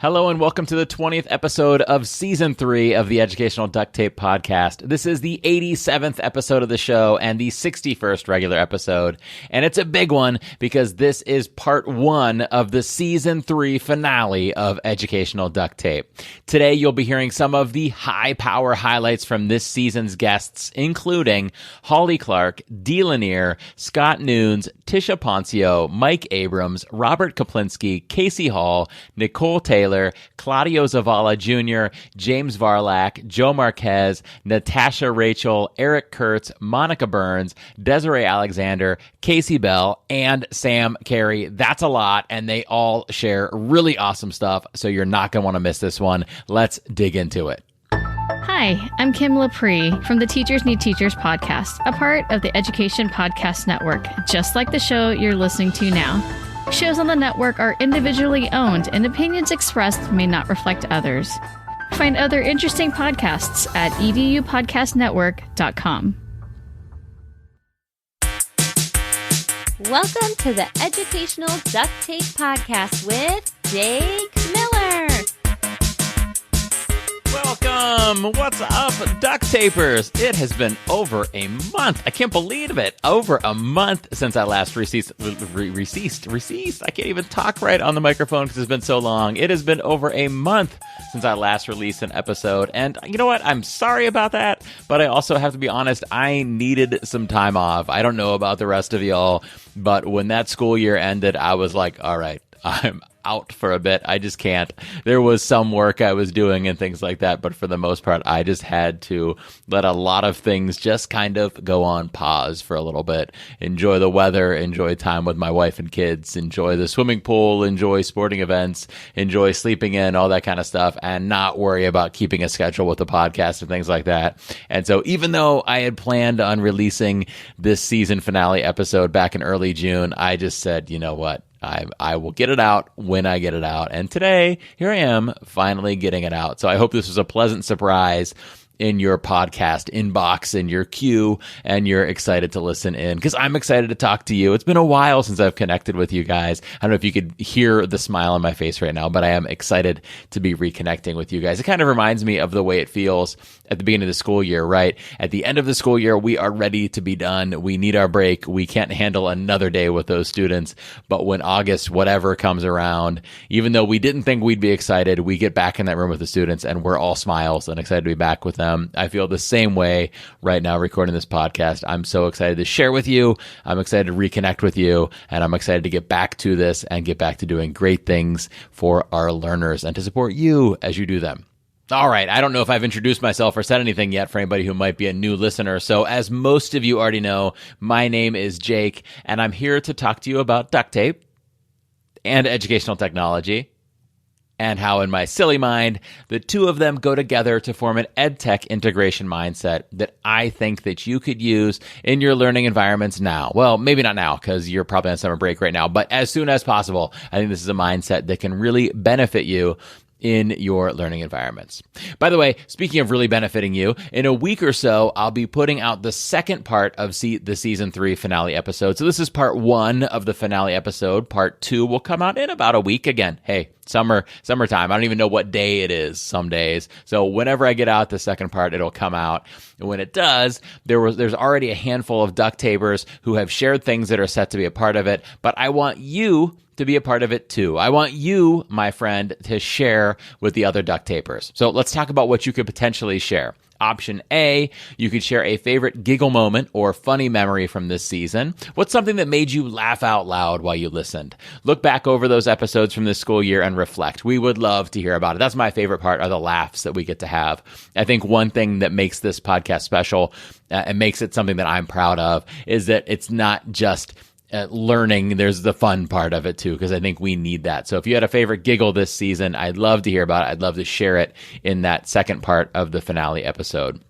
Hello and welcome to the 20th episode of Season 3 of the Educational Duct Tape Podcast. This is the 87th episode of the show and the 61st regular episode. And it's a big one because this is part 1 of the Season 3 finale of Educational Duct Tape. Today you'll be hearing some of the high-power highlights from this season's guests, including Holly Clark, Dee Lanier, Scott Nunes, Tisha Poncio, Mike Abrams, Robert Kaplinski, Casey Hall, Nicole Taylor, Claudio Zavala Jr., James Varlak, Joe Marquez, Natasha Rachel, Eric Kurtz, Monica Burns, Desiree Alexander, Casey Bell, and Sam Carey. That's a lot, and they all share really awesome stuff, so you're not going to want to miss this one. Let's dig into it. Hi, I'm Kim Laprie from the Teachers Need Teachers podcast, a part of the Education Podcast Network, just like the show you're listening to now. Shows on the network are individually owned and opinions expressed may not reflect others. Find other interesting podcasts at edupodcastnetwork.com. Welcome to the Educational Duct Tape Podcast with Jake Miller. Welcome! What's up, duct tapers? It has been over a month. I can't believe it. Over a month since I last receased. I can't even talk right on the microphone because it's been so long. It has been over a month since I last released an episode. And you know what? I'm sorry about that, but I also have to be honest. I needed some time off. I don't know about the rest of y'all, but when that school year ended, I was like, all right, I'm out for a bit. I just can't. There was some work I was doing and things like that, but for the most part, I just had to let a lot of things just kind of go on pause for a little bit. Enjoy the weather, enjoy time with my wife and kids, enjoy the swimming pool, enjoy sporting events, enjoy sleeping in, all that kind of stuff, and not worry about keeping a schedule with the podcast and things like that. And so even though I had planned on releasing this season finale episode back in early June, I just said, you know what? I will get it out when I get it out. And today, here I am, finally getting it out. So I hope this was a pleasant surprise in your podcast inbox, in your queue, and you're excited to listen in because I'm excited to talk to you. It's been a while since I've connected with you guys. I don't know if you could hear the smile on my face right now, but I am excited to be reconnecting with you guys. It kind of reminds me of the way it feels at the beginning of the school year, right? At the end of the school year, we are ready to be done. We need our break. We can't handle another day with those students. But when August, whatever comes around, even though we didn't think we'd be excited, we get back in that room with the students and we're all smiles and excited to be back with them. I feel the same way right now recording this podcast. I'm so excited to share with you. I'm excited to reconnect with you, and I'm excited to get back to this and get back to doing great things for our learners and to support you as you do them. All right, I don't know if I've introduced myself or said anything yet for anybody who might be a new listener. So as most of you already know, my name is Jake, and I'm here to talk to you about duct tape and educational technology, and how in my silly mind, the two of them go together to form an EdTech integration mindset that I think that you could use in your learning environments now. Well, maybe not now because you're probably on summer break right now, but as soon as possible, I think this is a mindset that can really benefit you in your learning environments. By the way, speaking of really benefiting you, in a week or so, I'll be putting out the second part of the season 3 finale episode. So this is part 1 of the finale episode. Part 2 will come out in about a week. Again, hey, summertime. I don't even know what day it is some days. So whenever I get out the second part, it'll come out. And when it does, there's already a handful of duct tapers who have shared things that are set to be a part of it. But I want you to be a part of it too. I want you, my friend, to share with the other duct tapers. So let's talk about what you could potentially share. Option A, you could share a favorite giggle moment or funny memory from this season. What's something that made you laugh out loud while you listened? Look back over those episodes from this school year and reflect. We would love to hear about it. That's my favorite part, are the laughs that we get to have. I think one thing that makes this podcast special and makes it something that I'm proud of is that it's not just learning. There's the fun part of it too, because I think we need that. So if you had a favorite giggle this season, I'd love to hear about it. I'd love to share it in that second part of the finale episode.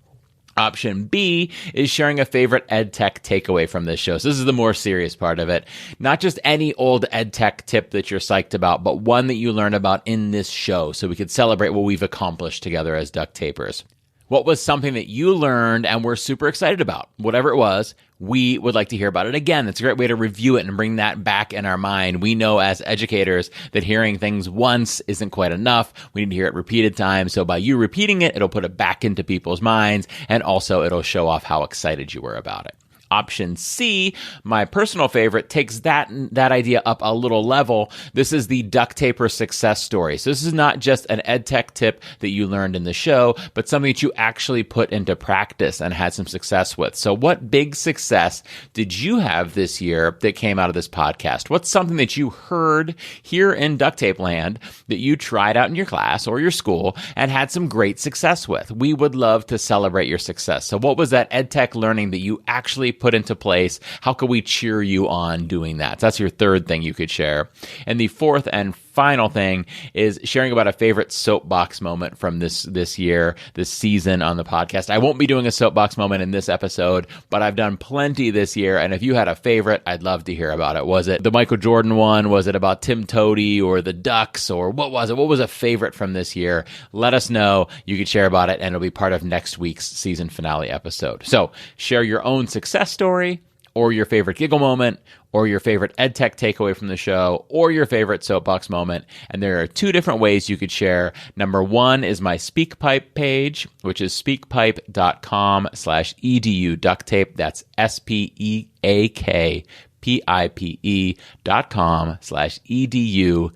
Option B is sharing a favorite EdTech takeaway from this show. So this is the more serious part of it. Not just any old EdTech tip that you're psyched about, but one that you learn about in this show so we could celebrate what we've accomplished together as duct tapers. What was something that you learned and were super excited about? Whatever it was, we would like to hear about it again. It's a great way to review it and bring that back in our mind. We know as educators that hearing things once isn't quite enough. We need to hear it repeated times. So by you repeating it, it'll put it back into people's minds, and also it'll show off how excited you were about it. Option C, my personal favorite, takes that idea up a little level. This is the Duct Taper success story. So this is not just an ed tech tip that you learned in the show, but something that you actually put into practice and had some success with. So what big success did you have this year that came out of this podcast? What's something that you heard here in Duct Tape Land that you tried out in your class or your school and had some great success with? We would love to celebrate your success. So what was that ed tech learning that you actually put into place? How could we cheer you on doing that? So that's your third thing you could share. And the fourth and final thing is sharing about a favorite soapbox moment from this year, this season on the podcast. I won't be doing a soapbox moment in this episode, but I've done plenty this year. And if you had a favorite, I'd love to hear about it. Was it the Michael Jordan one? Was it about Tim Toady or the Ducks? Or what was it? What was a favorite from this year? Let us know. You could share about it, and it'll be part of next week's season finale episode. So share your own success story, or your favorite giggle moment, or your favorite ed tech takeaway from the show, or your favorite soapbox moment. And there are two different ways you could share. Number one is my SpeakPipe page, which is speakpipe.com/edu duct tape. That's SpeakPipe.com/edu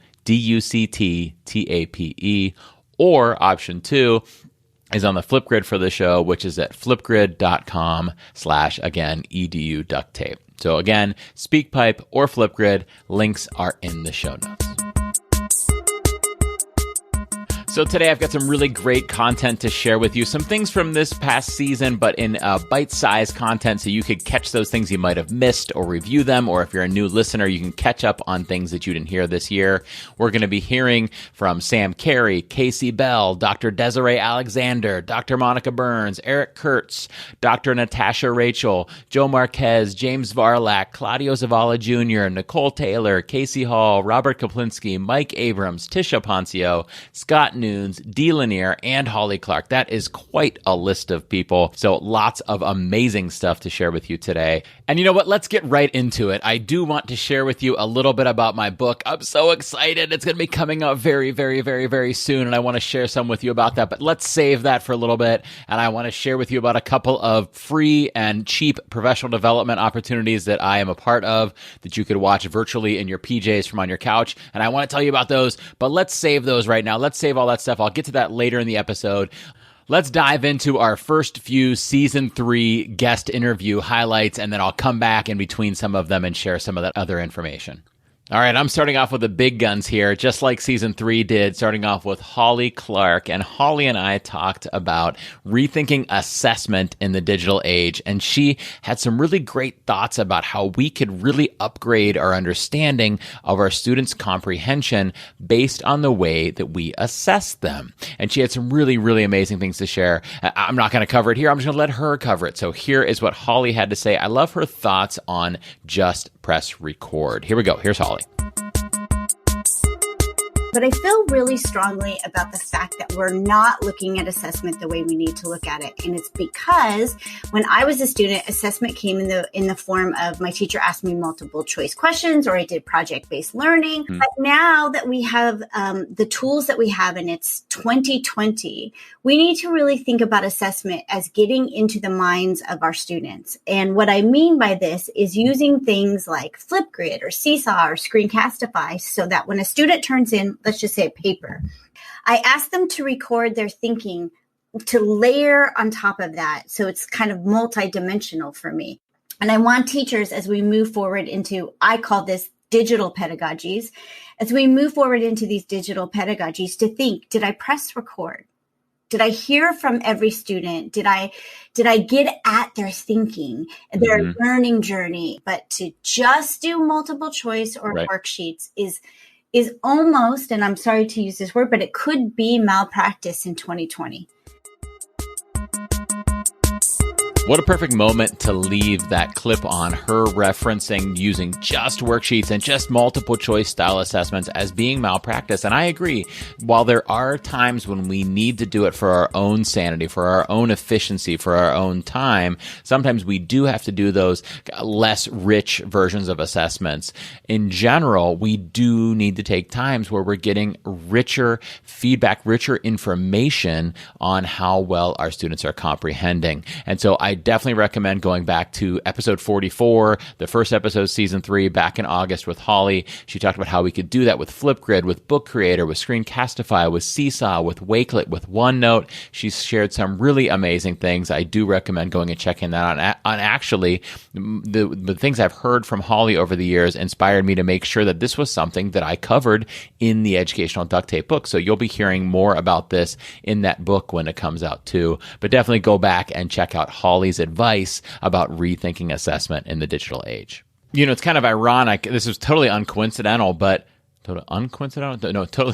DUCTTAPE. Or option two is on the Flipgrid for the show, which is at flipgrid.com/edu duct tape. So again, SpeakPipe or Flipgrid, links are in the show notes. So today I've got some really great content to share with you. Some things from this past season, but in bite-sized content so you could catch those things you might have missed or review them. Or if you're a new listener, you can catch up on things that you didn't hear this year. We're going to be hearing from Sam Carey, Casey Bell, Dr. Desiree Alexander, Dr. Monica Burns, Eric Kurtz, Dr. Natasha Rachel, Joe Marquez, James Varlak, Claudio Zavala Jr., Nicole Taylor, Casey Hall, Robert Kaplinski, Mike Abrams, Tisha Poncio, Scott Nunes, Dee Lanier, and Holly Clark. That is quite a list of people. So lots of amazing stuff to share with you today. And you know what? Let's get right into it. I do want to share with you a little bit about my book. I'm so excited. It's going to be coming out very, very, very, very soon. And I want to share some with you about that. But let's save that for a little bit. And I want to share with you about a couple of free and cheap professional development opportunities that I am a part of that you could watch virtually in your PJs from on your couch. And I want to tell you about those. But let's save those right now. Let's save all that stuff. I'll get to that later in the episode. Let's dive into our first few season 3 guest interview highlights, and then I'll come back in between some of them and share some of that other information. All right, I'm starting off with the big guns here, just like season 3 did, starting off with Holly Clark. And Holly and I talked about rethinking assessment in the digital age. And she had some really great thoughts about how we could really upgrade our understanding of our students' comprehension based on the way that we assess them. And she had some really, really amazing things to share. I'm not going to cover it here. I'm just going to let her cover it. So here is what Holly had to say. I love her thoughts on just press record. Here we go. Here's Holly. But I feel really strongly about the fact that we're not looking at assessment the way we need to look at it. And it's because when I was a student, assessment came in the form of my teacher asked me multiple choice questions, or I did project-based learning. But now that we have the tools that we have, and it's 2020, we need to really think about assessment as getting into the minds of our students. And what I mean by this is using things like Flipgrid or Seesaw or Screencastify so that when a student turns in, let's just say a paper, I ask them to record their thinking, to layer on top of that. So it's kind of multidimensional for me. And I want teachers, as we move forward into, I call this digital pedagogies, as we move forward into these digital pedagogies, to think, did I press record? Did I hear from every student? Did I get at their thinking, their learning journey? But to just do multiple choice or worksheets is almost, and I'm sorry to use this word, but it could be malpractice in 2020. What a perfect moment to leave that clip on, her referencing using just worksheets and just multiple choice style assessments as being malpractice. And I agree, while there are times when we need to do it for our own sanity, for our own efficiency, for our own time, sometimes we do have to do those less rich versions of assessments. In general, we do need to take times where we're getting richer feedback, richer information on how well our students are comprehending. And so I definitely recommend going back to episode 44, the first episode, season 3, back in August with Holly. She talked about how we could do that with Flipgrid, with Book Creator, with Screencastify, with Seesaw, with Wakelet, with OneNote. She's shared some really amazing things. I do recommend going and checking that out. On actually, the things I've heard from Holly over the years inspired me to make sure that this was something that I covered in the Educational Duct Tape book. So you'll be hearing more about this in that book when it comes out too. But definitely go back and check out Holly's advice about rethinking assessment in the digital age. You know, it's kind of ironic. This is totally uncoincidental, but totally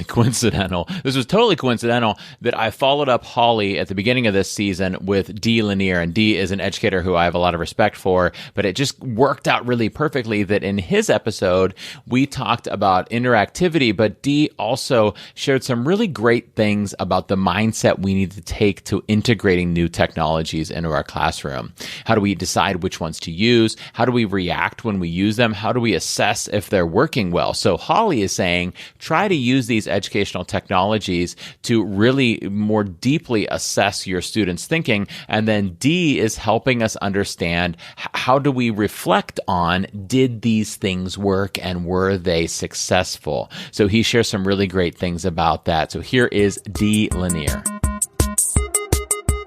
coincidental. This was totally coincidental that I followed up Holly at the beginning of this season with Dee Lanier. And Dee is an educator who I have a lot of respect for, but it just worked out really perfectly that in his episode, we talked about interactivity, but Dee also shared some really great things about the mindset we need to take to integrating new technologies into our classroom. How do we decide which ones to use? How do we react when we use them? How do we assess if they're working well? So Holly is saying, try to use these educational technologies to really more deeply assess your students' thinking. And then Dee is helping us understand how do we reflect on, did these things work and were they successful? So he shares some really great things about that. So here is Dee Lanier.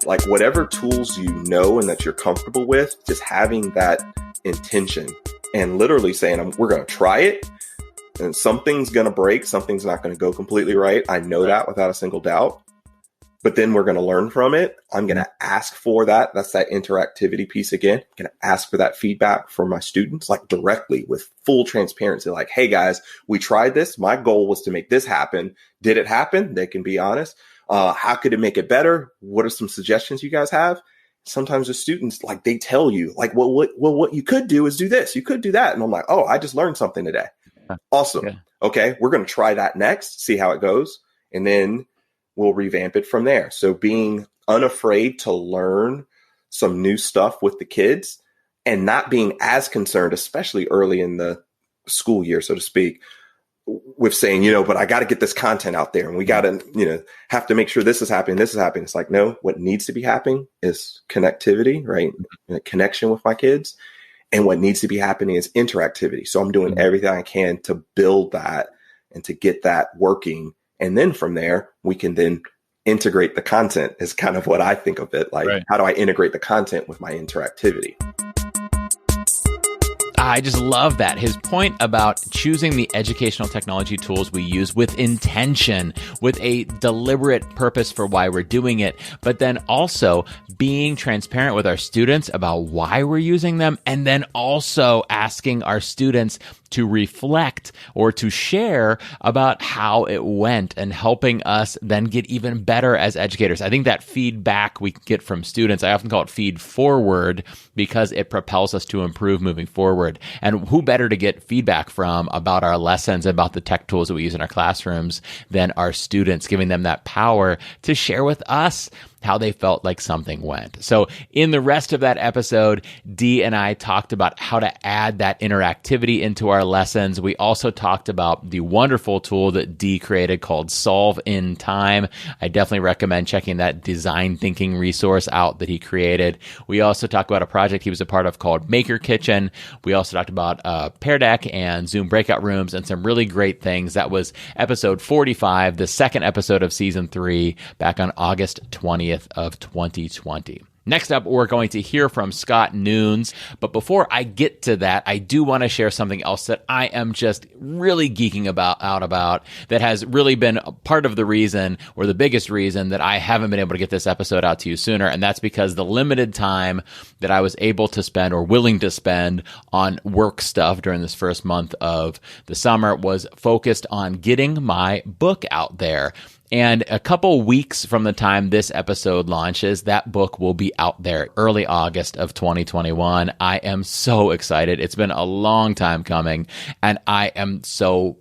Like whatever tools you know and that you're comfortable with, just having that intention and literally saying, we're going to try it. And something's going to break. Something's not going to go completely right. I know that without a single doubt. But then we're going to learn from it. I'm going to ask for that. That's that interactivity piece again. I'm going to ask for that feedback from my students, like directly with full transparency. Like, hey guys, we tried this. My goal was to make this happen. Did it happen? They can be honest. How could it make it better? What are some suggestions you guys have? Sometimes the students, like, they tell you, like, well, what you could do is do this. You could do that. And I'm like, oh, I just learned something today. Awesome. Yeah. Okay, we're going to try that next, see how it goes, and then we'll revamp it from there. So being unafraid to learn some new stuff with the kids and not being as concerned, especially early in the school year, so to speak, with saying, but I got to get this content out there and we got to, have to make sure this is happening. It's like, no, what needs to be happening is connectivity, right? Connection with my kids. And what needs to be happening is interactivity. So I'm doing everything I can to build that and to get that working. And then from there, we can then integrate the content is kind of what I think of it. Like, How do I integrate the content with my interactivity? I just love that. His point about choosing the educational technology tools we use with intention, with a deliberate purpose for why we're doing it, but then also being transparent with our students about why we're using them, and then also asking our students to reflect or to share about how it went and helping us then get even better as educators. I think that feedback we get from students, I often call it feed forward because it propels us to improve moving forward. And who better to get feedback from about our lessons, about the tech tools that we use in our classrooms than our students, giving them that power to share with us how they felt like something went. So in the rest of that episode, Dee and I talked about how to add that interactivity into our lessons. We also talked about the wonderful tool that Dee created called Solve in Time. I definitely recommend checking that design thinking resource out that he created. We also talked about a project he was a part of called Maker Kitchen. We also talked about Pear Deck and Zoom breakout rooms and some really great things. That was episode 45, the second episode of season 3, back on August 20th of 2020. Next up, we're going to hear from Scott Nunes. But before I get to that, I do want to share something else that I am just really geeking out about that has really been a part of the reason, or the biggest reason, that I haven't been able to get this episode out to you sooner. And that's because the limited time that I was able to spend or willing to spend on work stuff during this first month of the summer was focused on getting my book out there. And a couple weeks from the time this episode launches, that book will be out there early August of 2021. I am so excited. It's been a long time coming, and I am so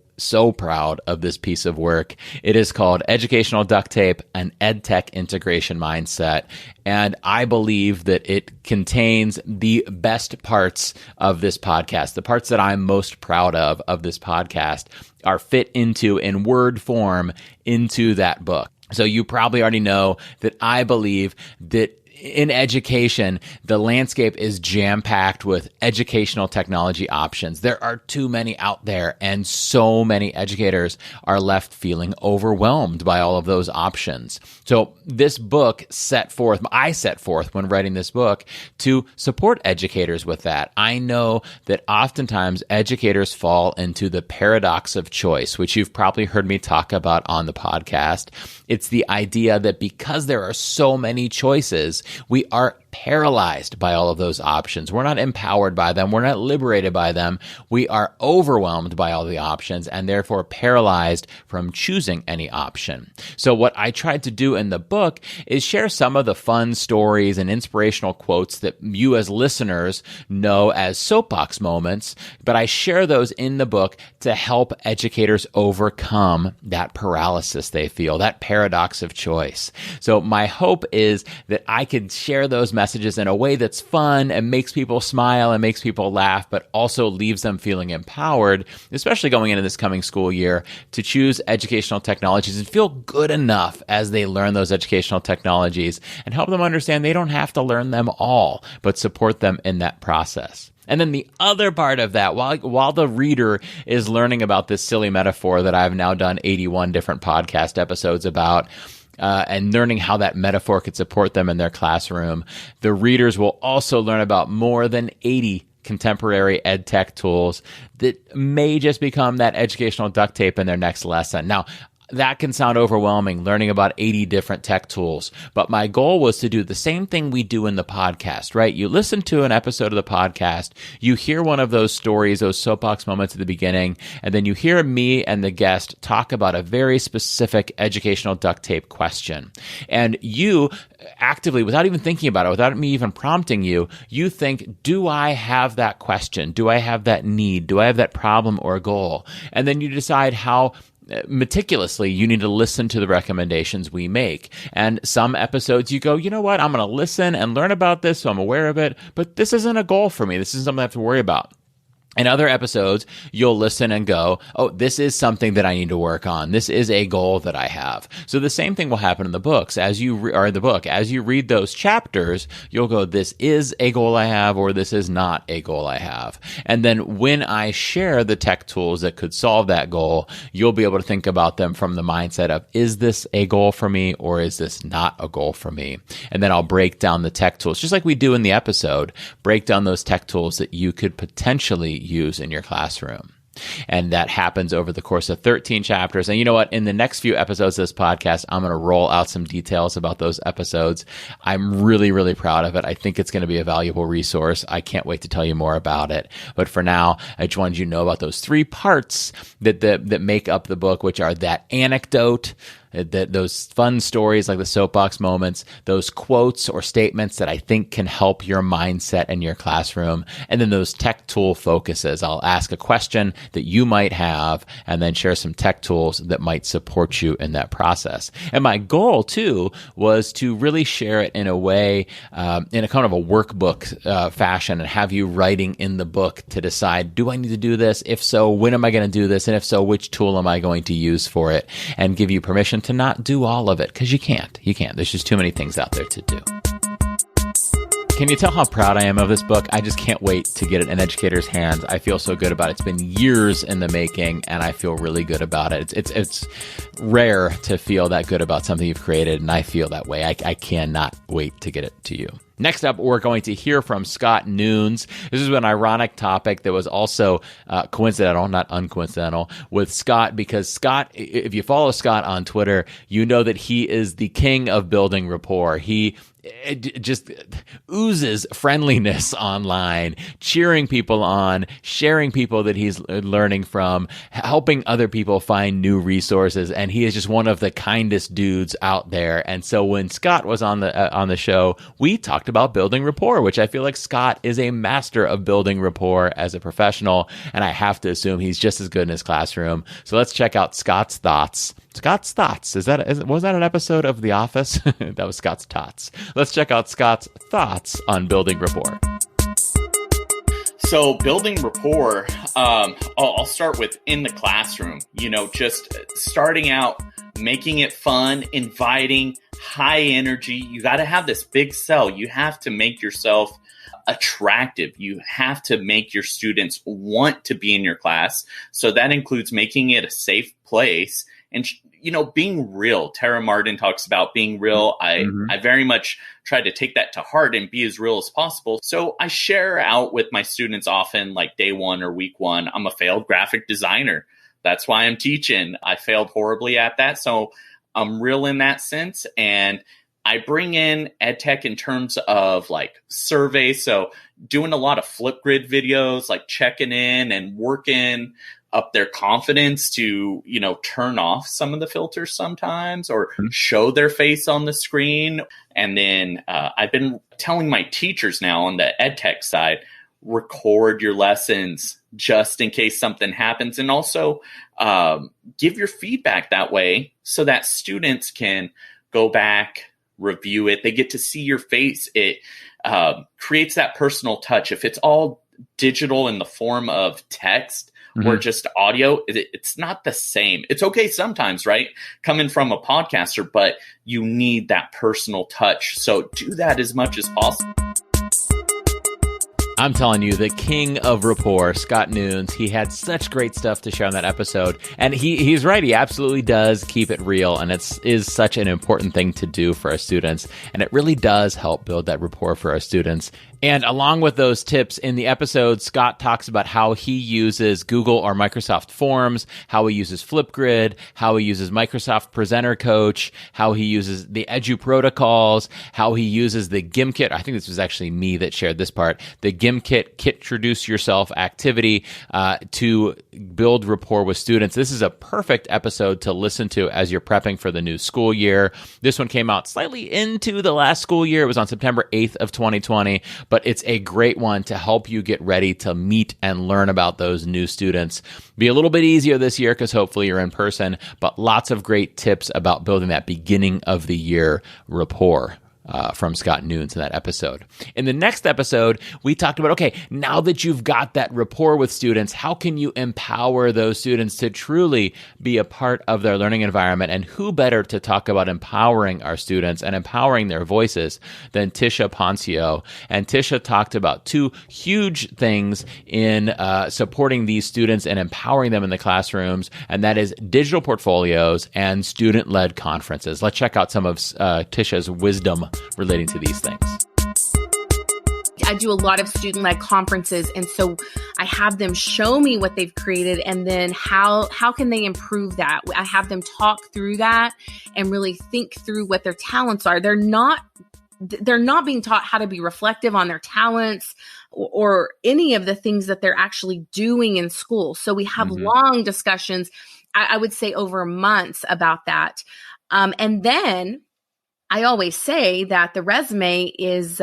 proud of this piece of work. It is called Educational Duct Tape, an EdTech Integration Mindset. And I believe that it contains the best parts of this podcast. The parts that I'm most proud of this podcast are fit into, in word form, into that book. So you probably already know that I believe that in education, the landscape is jam-packed with educational technology options. There are too many out there, and so many educators are left feeling overwhelmed by all of those options. So this book I set forth when writing this book to support educators with that. I know that oftentimes educators fall into the paradox of choice, which you've probably heard me talk about on the podcast. It's the idea that because there are so many choices, we are paralyzed by all of those options. We're not empowered by them. We're not liberated by them. We are overwhelmed by all the options and therefore paralyzed from choosing any option. So what I tried to do in the book is share some of the fun stories and inspirational quotes that you as listeners know as soapbox moments, but I share those in the book to help educators overcome that paralysis they feel, that paradox of choice. So my hope is that I could share those messages in a way that's fun and makes people smile and makes people laugh, but also leaves them feeling empowered, especially going into this coming school year, to choose educational technologies and feel good enough as they learn those educational technologies, and help them understand they don't have to learn them all, but support them in that process. And then the other part of that, while the reader is learning about this silly metaphor that I've now done 81 different podcast episodes about, and learning how that metaphor could support them in their classroom, the readers will also learn about more than 80 contemporary ed tech tools that may just become that educational duct tape in their next lesson. Now, that can sound overwhelming, learning about 80 different tech tools. But my goal was to do the same thing we do in the podcast, right? You listen to an episode of the podcast, you hear one of those stories, those soapbox moments at the beginning, and then you hear me and the guest talk about a very specific educational duct tape question. And you actively, without even thinking about it, without me even prompting you, you think, do I have that question? Do I have that need? Do I have that problem or goal? And then you decide how meticulously you need to listen to the recommendations we make. And some episodes you go, you know what, I'm going to listen and learn about this so I'm aware of it, but this isn't a goal for me. This isn't something I have to worry about. In other episodes, you'll listen and go, oh, this is something that I need to work on. This is a goal that I have. So the same thing will happen in the books. As you read those chapters, you'll go, this is a goal I have, or this is not a goal I have. And then when I share the tech tools that could solve that goal, you'll be able to think about them from the mindset of, is this a goal for me, or is this not a goal for me? And then I'll break down the tech tools, just like we do in the episode, break down those tech tools that you could potentially use in your classroom. And that happens over the course of 13 chapters. And you know what? In the next few episodes of this podcast, I'm going to roll out some details about those episodes. I'm really, really proud of it. I think it's going to be a valuable resource. I can't wait to tell you more about it. But for now, I just wanted you to know about those three parts that make up the book, which are that anecdote, those fun stories like the soapbox moments, those quotes or statements that I think can help your mindset in your classroom, and then those tech tool focuses. I'll ask a question that you might have and then share some tech tools that might support you in that process. And my goal too was to really share it in a way, in a kind of a workbook fashion, and have you writing in the book to decide, do I need to do this? If so, when am I going to do this? And if so, which tool am I going to use for it? And give you permission to not do all of it, because you can't. There's just too many things out there to do. Can you tell how proud I am of this book? I just can't wait to get it in educators' hands. I feel so good about it. It's been years in the making, and I feel really good about it. It's rare to feel that good about something you've created, and I feel that way. I cannot wait to get it to you. Next up, we're going to hear from Scott Nunes. This is an ironic topic that was also coincidental, not uncoincidental, with Scott, because Scott, if you follow Scott on Twitter, you know that he is the king of building rapport. He just oozes friendliness online, cheering people on, sharing people that he's learning from, helping other people find new resources, and he is just one of the kindest dudes out there. And so when Scott was on the show, we talked about building rapport, which I feel like Scott is a master of building rapport as a professional, and I have to assume he's just as good in his classroom. So let's check out Scott's thoughts. Scott's thoughts. Was that an episode of The Office? That was Scott's tots. Let's check out Scott's thoughts on building rapport. So building rapport, I'll start with in the classroom, just starting out, making it fun, inviting, high energy. You got to have this big sell. You have to make yourself attractive. You have to make your students want to be in your class. So that includes making it a safe place and, being real. Tara Martin talks about being real. I very much try to take that to heart and be as real as possible. So I share out with my students often, like day one or week one, I'm a failed graphic designer. That's why I'm teaching. I failed horribly at that. So I'm real in that sense. And I bring in EdTech in terms of like surveys. So doing a lot of Flipgrid videos, like checking in and working up their confidence to, turn off some of the filters sometimes or show their face on the screen. And then I've been telling my teachers now on the EdTech side, record your lessons just in case something happens. And also give your feedback that way so that students can go back, review it. They get to see your face. It creates that personal touch. If it's all digital in the form of text, or just audio, it's not the same. It's okay sometimes, right? Coming from a podcaster, but you need that personal touch. So do that as much as possible. I'm telling you, the king of rapport, Scott Nunes, he had such great stuff to share on that episode. And he's right. He absolutely does keep it real. And it is such an important thing to do for our students. And it really does help build that rapport for our students. And along with those tips in the episode, Scott talks about how he uses Google or Microsoft Forms, how he uses Flipgrid, how he uses Microsoft Presenter Coach, how he uses the Edu protocols, how he uses the GimKit. I think this was actually me that shared this part. The GimKit Introduce Yourself activity to build rapport with students. This is a perfect episode to listen to as you're prepping for the new school year. This one came out slightly into the last school year. It was on September 8th of 2020. But it's a great one to help you get ready to meet and learn about those new students. Be a little bit easier this year because hopefully you're in person, but lots of great tips about building that beginning of the year rapport. From Scott Nunes in that episode. In the next episode, we talked about, okay, now that you've got that rapport with students, how can you empower those students to truly be a part of their learning environment? And who better to talk about empowering our students and empowering their voices than Tisha Poncio? And Tisha talked about two huge things in supporting these students and empowering them in the classrooms, and that is digital portfolios and student-led conferences. Let's check out some of Tisha's wisdom relating to these things. I do a lot of student-led conferences, and so I have them show me what they've created, and then how can they improve that? I have them talk through that and really think through what their talents are. They're not being taught how to be reflective on their talents or any of the things that they're actually doing in school. So we have long discussions, I would say over months about that. And then I always say that the resume is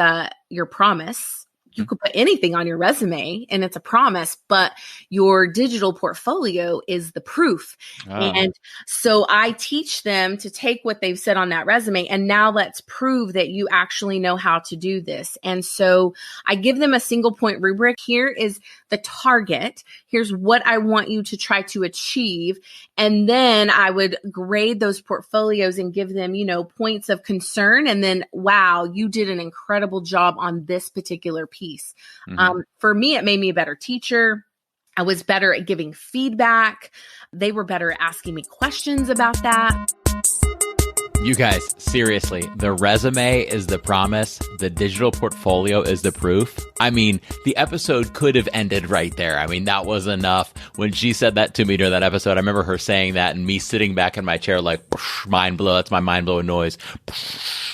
your promise. You could put anything on your resume and it's a promise, but your digital portfolio is the proof. Oh. And so I teach them to take what they've said on that resume and now let's prove that you actually know how to do this. And so I give them a single point rubric. Here is the target. Here's what I want you to try to achieve. And then I would grade those portfolios and give them, points of concern. And then, wow, you did an incredible job on this particular piece. For me, it made me a better teacher. I was better at giving feedback. They were better at asking me questions about that. You guys, seriously, the resume is the promise. The digital portfolio is the proof. I mean, the episode could have ended right there. I mean, that was enough. When she said that to me during that episode, I remember her saying that and me sitting back in my chair like, mind blow. That's my mind blowing noise.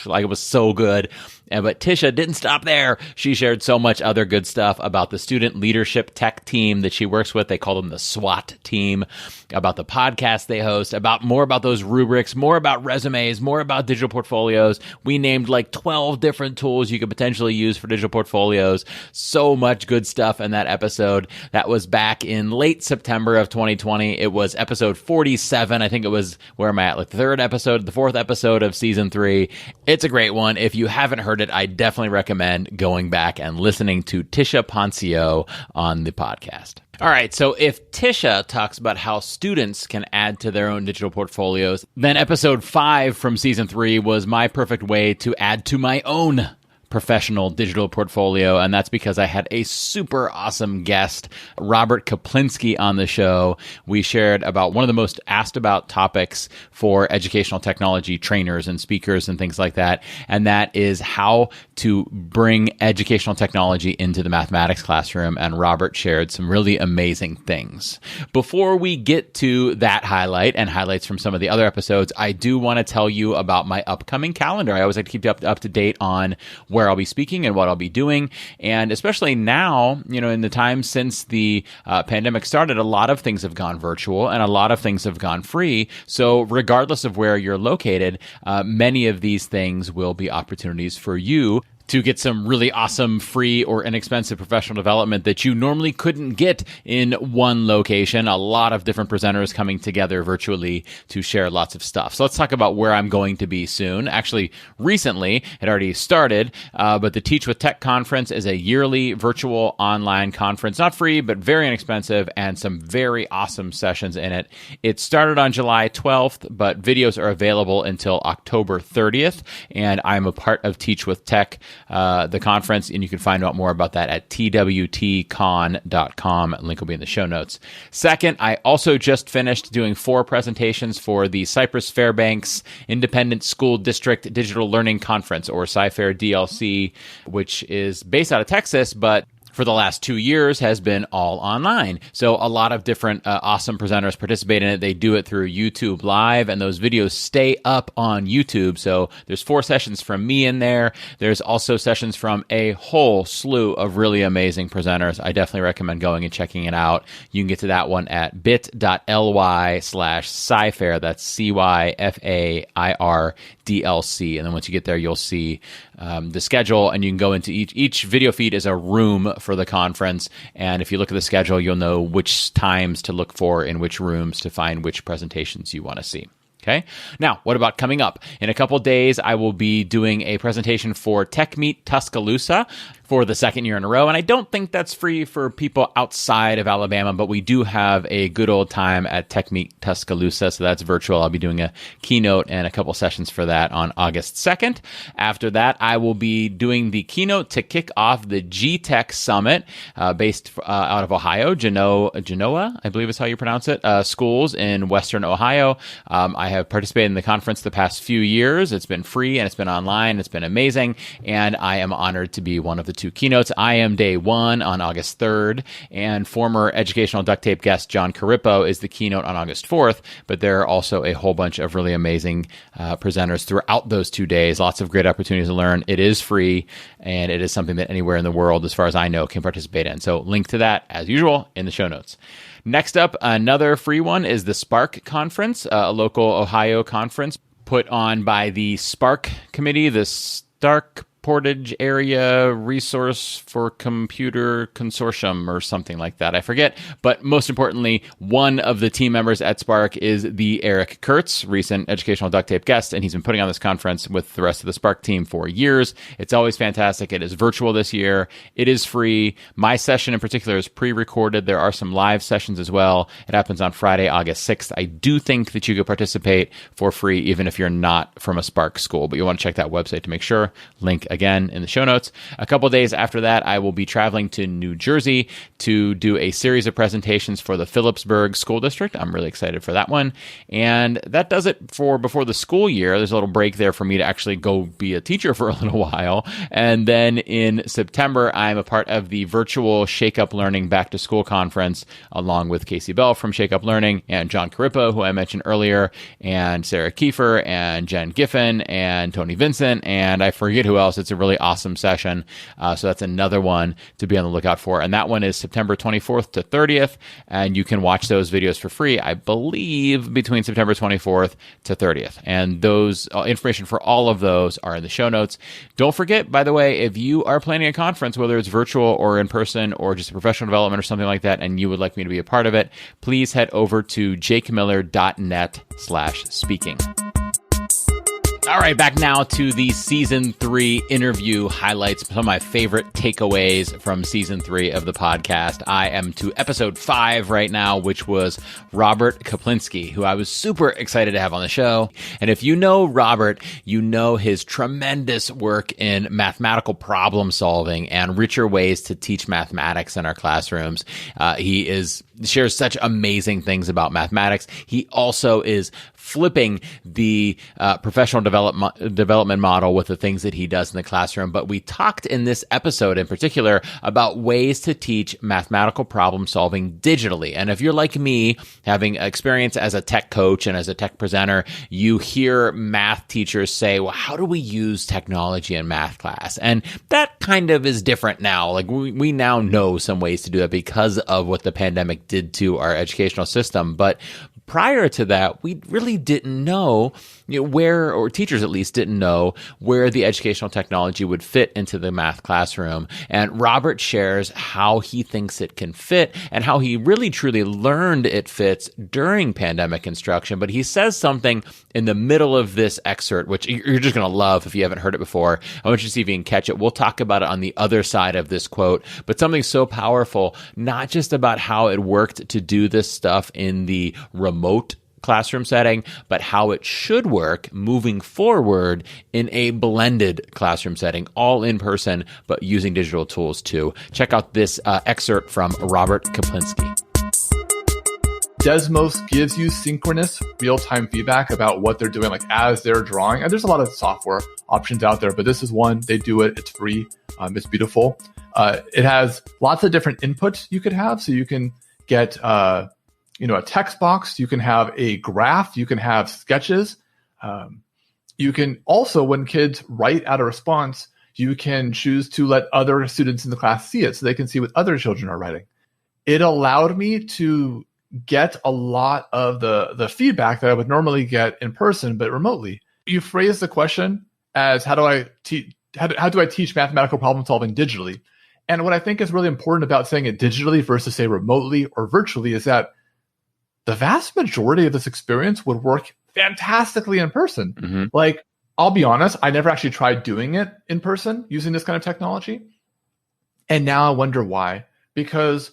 Like, it was so good. But Tisha didn't stop there. She shared so much other good stuff about the student leadership tech team that she works with. They call them the SWAT team, about the podcast they host, about more about those rubrics, more about resumes, more about digital portfolios. We named like 12 different tools you could potentially use for digital portfolios. So much good stuff in that episode. That was back in late September of 2020. It was episode 47. I think it was, where am I at? Like the third episode, the fourth episode of season 3. It's a great one. If you haven't heard it, I definitely recommend going back and listening to Tisha Poncio on the podcast. All right, so if Tisha talks about how students can add to their own digital portfolios, then episode 5 from season 3 was my perfect way to add to my own professional digital portfolio, and that's because I had a super awesome guest, Robert Kaplinski, on the show. We shared about one of the most asked about topics for educational technology trainers and speakers and things like that, and that is how to bring educational technology into the mathematics classroom, and Robert shared some really amazing things. Before we get to that highlight and highlights from some of the other episodes, I do want to tell you about my upcoming calendar. I always like to keep you up to date on where I'll be speaking and what I'll be doing. And especially now, in the time since the pandemic started, a lot of things have gone virtual and a lot of things have gone free. So regardless of where you're located, many of these things will be opportunities for you to get some really awesome free or inexpensive professional development that you normally couldn't get in one location. A lot of different presenters coming together virtually to share lots of stuff. So let's talk about where I'm going to be soon. Actually, recently, it already started, but the Teach with Tech conference is a yearly virtual online conference. Not free, but very inexpensive, and some very awesome sessions in it. It started on July 12th, but videos are available until October 30th, and I'm a part of Teach with Tech, the conference, and you can find out more about that at twtcon.com. Link will be in the show notes. Second, I also just finished doing 4 presentations for the Cypress Fairbanks Independent School District Digital Learning Conference, or Cy-Fair DLC, which is based out of Texas, but for the last 2 years has been all online. So a lot of different awesome presenters participate in it. They do it through YouTube Live, and those videos stay up on YouTube. So there's 4 sessions from me in there. There's also sessions from a whole slew of really amazing presenters. I definitely recommend going and checking it out. You can get to that one at bit.ly/Cyfair. That's CYFAIR DLC. And then once you get there, you'll see the schedule, and you can go into each video feed is a room for the conference. And if you look at the schedule, you'll know which times to look for in which rooms to find which presentations you want to see. Okay. Now, what about coming up? In a couple days, I will be doing a presentation for Tech Meet Tuscaloosa for the second year in a row. And I don't think that's free for people outside of Alabama, but we do have a good old time at Tech Meet Tuscaloosa. So that's virtual. I'll be doing a keynote and a couple sessions for that on August 2nd. After that, I will be doing the keynote to kick off the G-Tech Summit, based out of Ohio, Genoa, I believe is how you pronounce it, schools in Western Ohio. I have participated in the conference the past few years. It's been free and it's been online. It's been amazing. And I am honored to be one of the 2 keynotes. I am day 1 on August 3rd, and former educational duct tape guest John Carippo is the keynote on August 4th, but there are also a whole bunch of really amazing presenters throughout those 2 days. Lots of great opportunities to learn. It is free, and it is something that anywhere in the world, as far as I know, can participate in. So link to that, as usual, in the show notes. Next up, another free one is the Spark Conference, a local Ohio conference put on by the Spark Committee, the Stark Portage Area Resource for Computer Consortium or something like that. I forget. But most importantly, one of the team members at Spark is the Eric Kurtz, recent educational duct tape guest, and he's been putting on this conference with the rest of the Spark team for years. It's always fantastic. It is virtual this year. It is free. My session in particular is pre-recorded. There are some live sessions as well. It happens on Friday, August 6th. I do think that you could participate for free even if you're not from a Spark school, but you want to check that website to make sure. Link again in the show notes. A couple days after that, I will be traveling to New Jersey to do a series of presentations for the Phillipsburg School District. I'm really excited for that one. And that does it for before the school year. There's a little break there for me to actually go be a teacher for a little while. And then in September, I'm a part of the virtual Shake Up Learning Back to School Conference, along with Casey Bell from Shake Up Learning and John Carippo, who I mentioned earlier, and Sarah Kiefer and Jen Giffen and Tony Vincent, and I forget who else. It's a really awesome session. So that's another one to be on the lookout for. And that one is September 24th to 30th, and you can watch those videos for free, I believe, between September 24th to 30th. And those information for all of those are in the show notes. Don't forget, by the way, if you are planning a conference, whether it's virtual or in person or just a professional development or something like that, and you would like me to be a part of it, please head over to jakemiller.net/speaking. All right, back now to the Season 3 interview highlights, some of my favorite takeaways from Season 3 of the podcast. I am to Episode 5 right now, which was Robert Kaplinsky, who I was super excited to have on the show. And if you know Robert, you know his tremendous work in mathematical problem solving and richer ways to teach mathematics in our classrooms. He shares such amazing things about mathematics. He also is flipping the professional development model with the things that he does in the classroom. But we talked in this episode in particular about ways to teach mathematical problem solving digitally. And if you're like me, having experience as a tech coach and as a tech presenter, you hear math teachers say, well, how do we use technology in math class? And that kind of is different now. Like we now know some ways to do that because of what the pandemic did to our educational system. But prior to that, we really didn't know, where, or teachers at least didn't know, where the educational technology would fit into the math classroom. And Robert shares how he thinks it can fit and how he really truly learned it fits during pandemic instruction. But he says something in the middle of this excerpt, which you're just going to love if you haven't heard it before. I want you to see if you can catch it. We'll talk about it on the other side of this quote, but something so powerful, not just about how it worked to do this stuff in the remote classroom setting, but how it should work moving forward in a blended classroom setting, all in person, but using digital tools too. Check out this excerpt from Robert Kaplinsky. Desmos gives you synchronous real-time feedback about what they're doing, like as they're drawing. And there's a lot of software options out there, but this is one. They do it. It's free. It's beautiful. It has lots of different inputs you could have. So you can get a text box, you can have a graph, you can have sketches. You can also, when kids write out a response, you can choose to let other students in the class see it so they can see what other children are writing. It allowed me to get a lot of the feedback that I would normally get in person, but remotely. You phrase the question as how do I teach mathematical problem solving digitally? And what I think is really important about saying it digitally versus say remotely or virtually is that the vast majority of this experience would work fantastically in person. Mm-hmm. Like, I'll be honest, I never actually tried doing it in person using this kind of technology. And now I wonder why. Because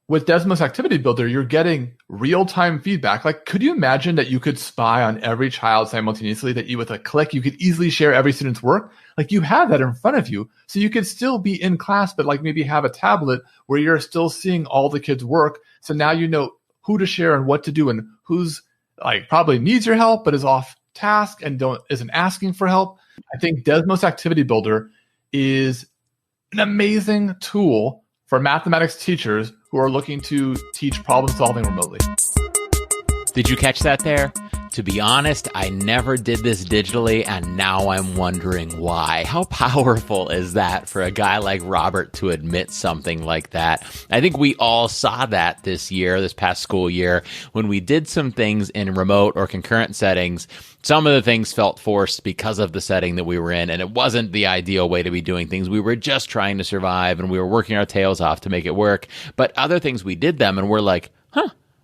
with Desmos Activity Builder, you're getting real-time feedback. Like, could you imagine that you could spy on every child simultaneously, that you, with a click, you could easily share every student's work? Like, you have that in front of you. So you could still be in class, but like maybe have a tablet where you're still seeing all the kids' work. So now you know who to share and what to do and who's like probably needs your help but is off task and isn't asking for help. I think Desmos Activity Builder is an amazing tool for mathematics teachers who are looking to teach problem solving remotely. Did you catch that there? To be honest, I never did this digitally, and now I'm wondering why. How powerful is that for a guy like Robert to admit something like that? I think we all saw that this past school year, when we did some things in remote or concurrent settings. Some of the things felt forced because of the setting that we were in, and it wasn't the ideal way to be doing things. We were just trying to survive, and we were working our tails off to make it work. But other things we did them, and we're like,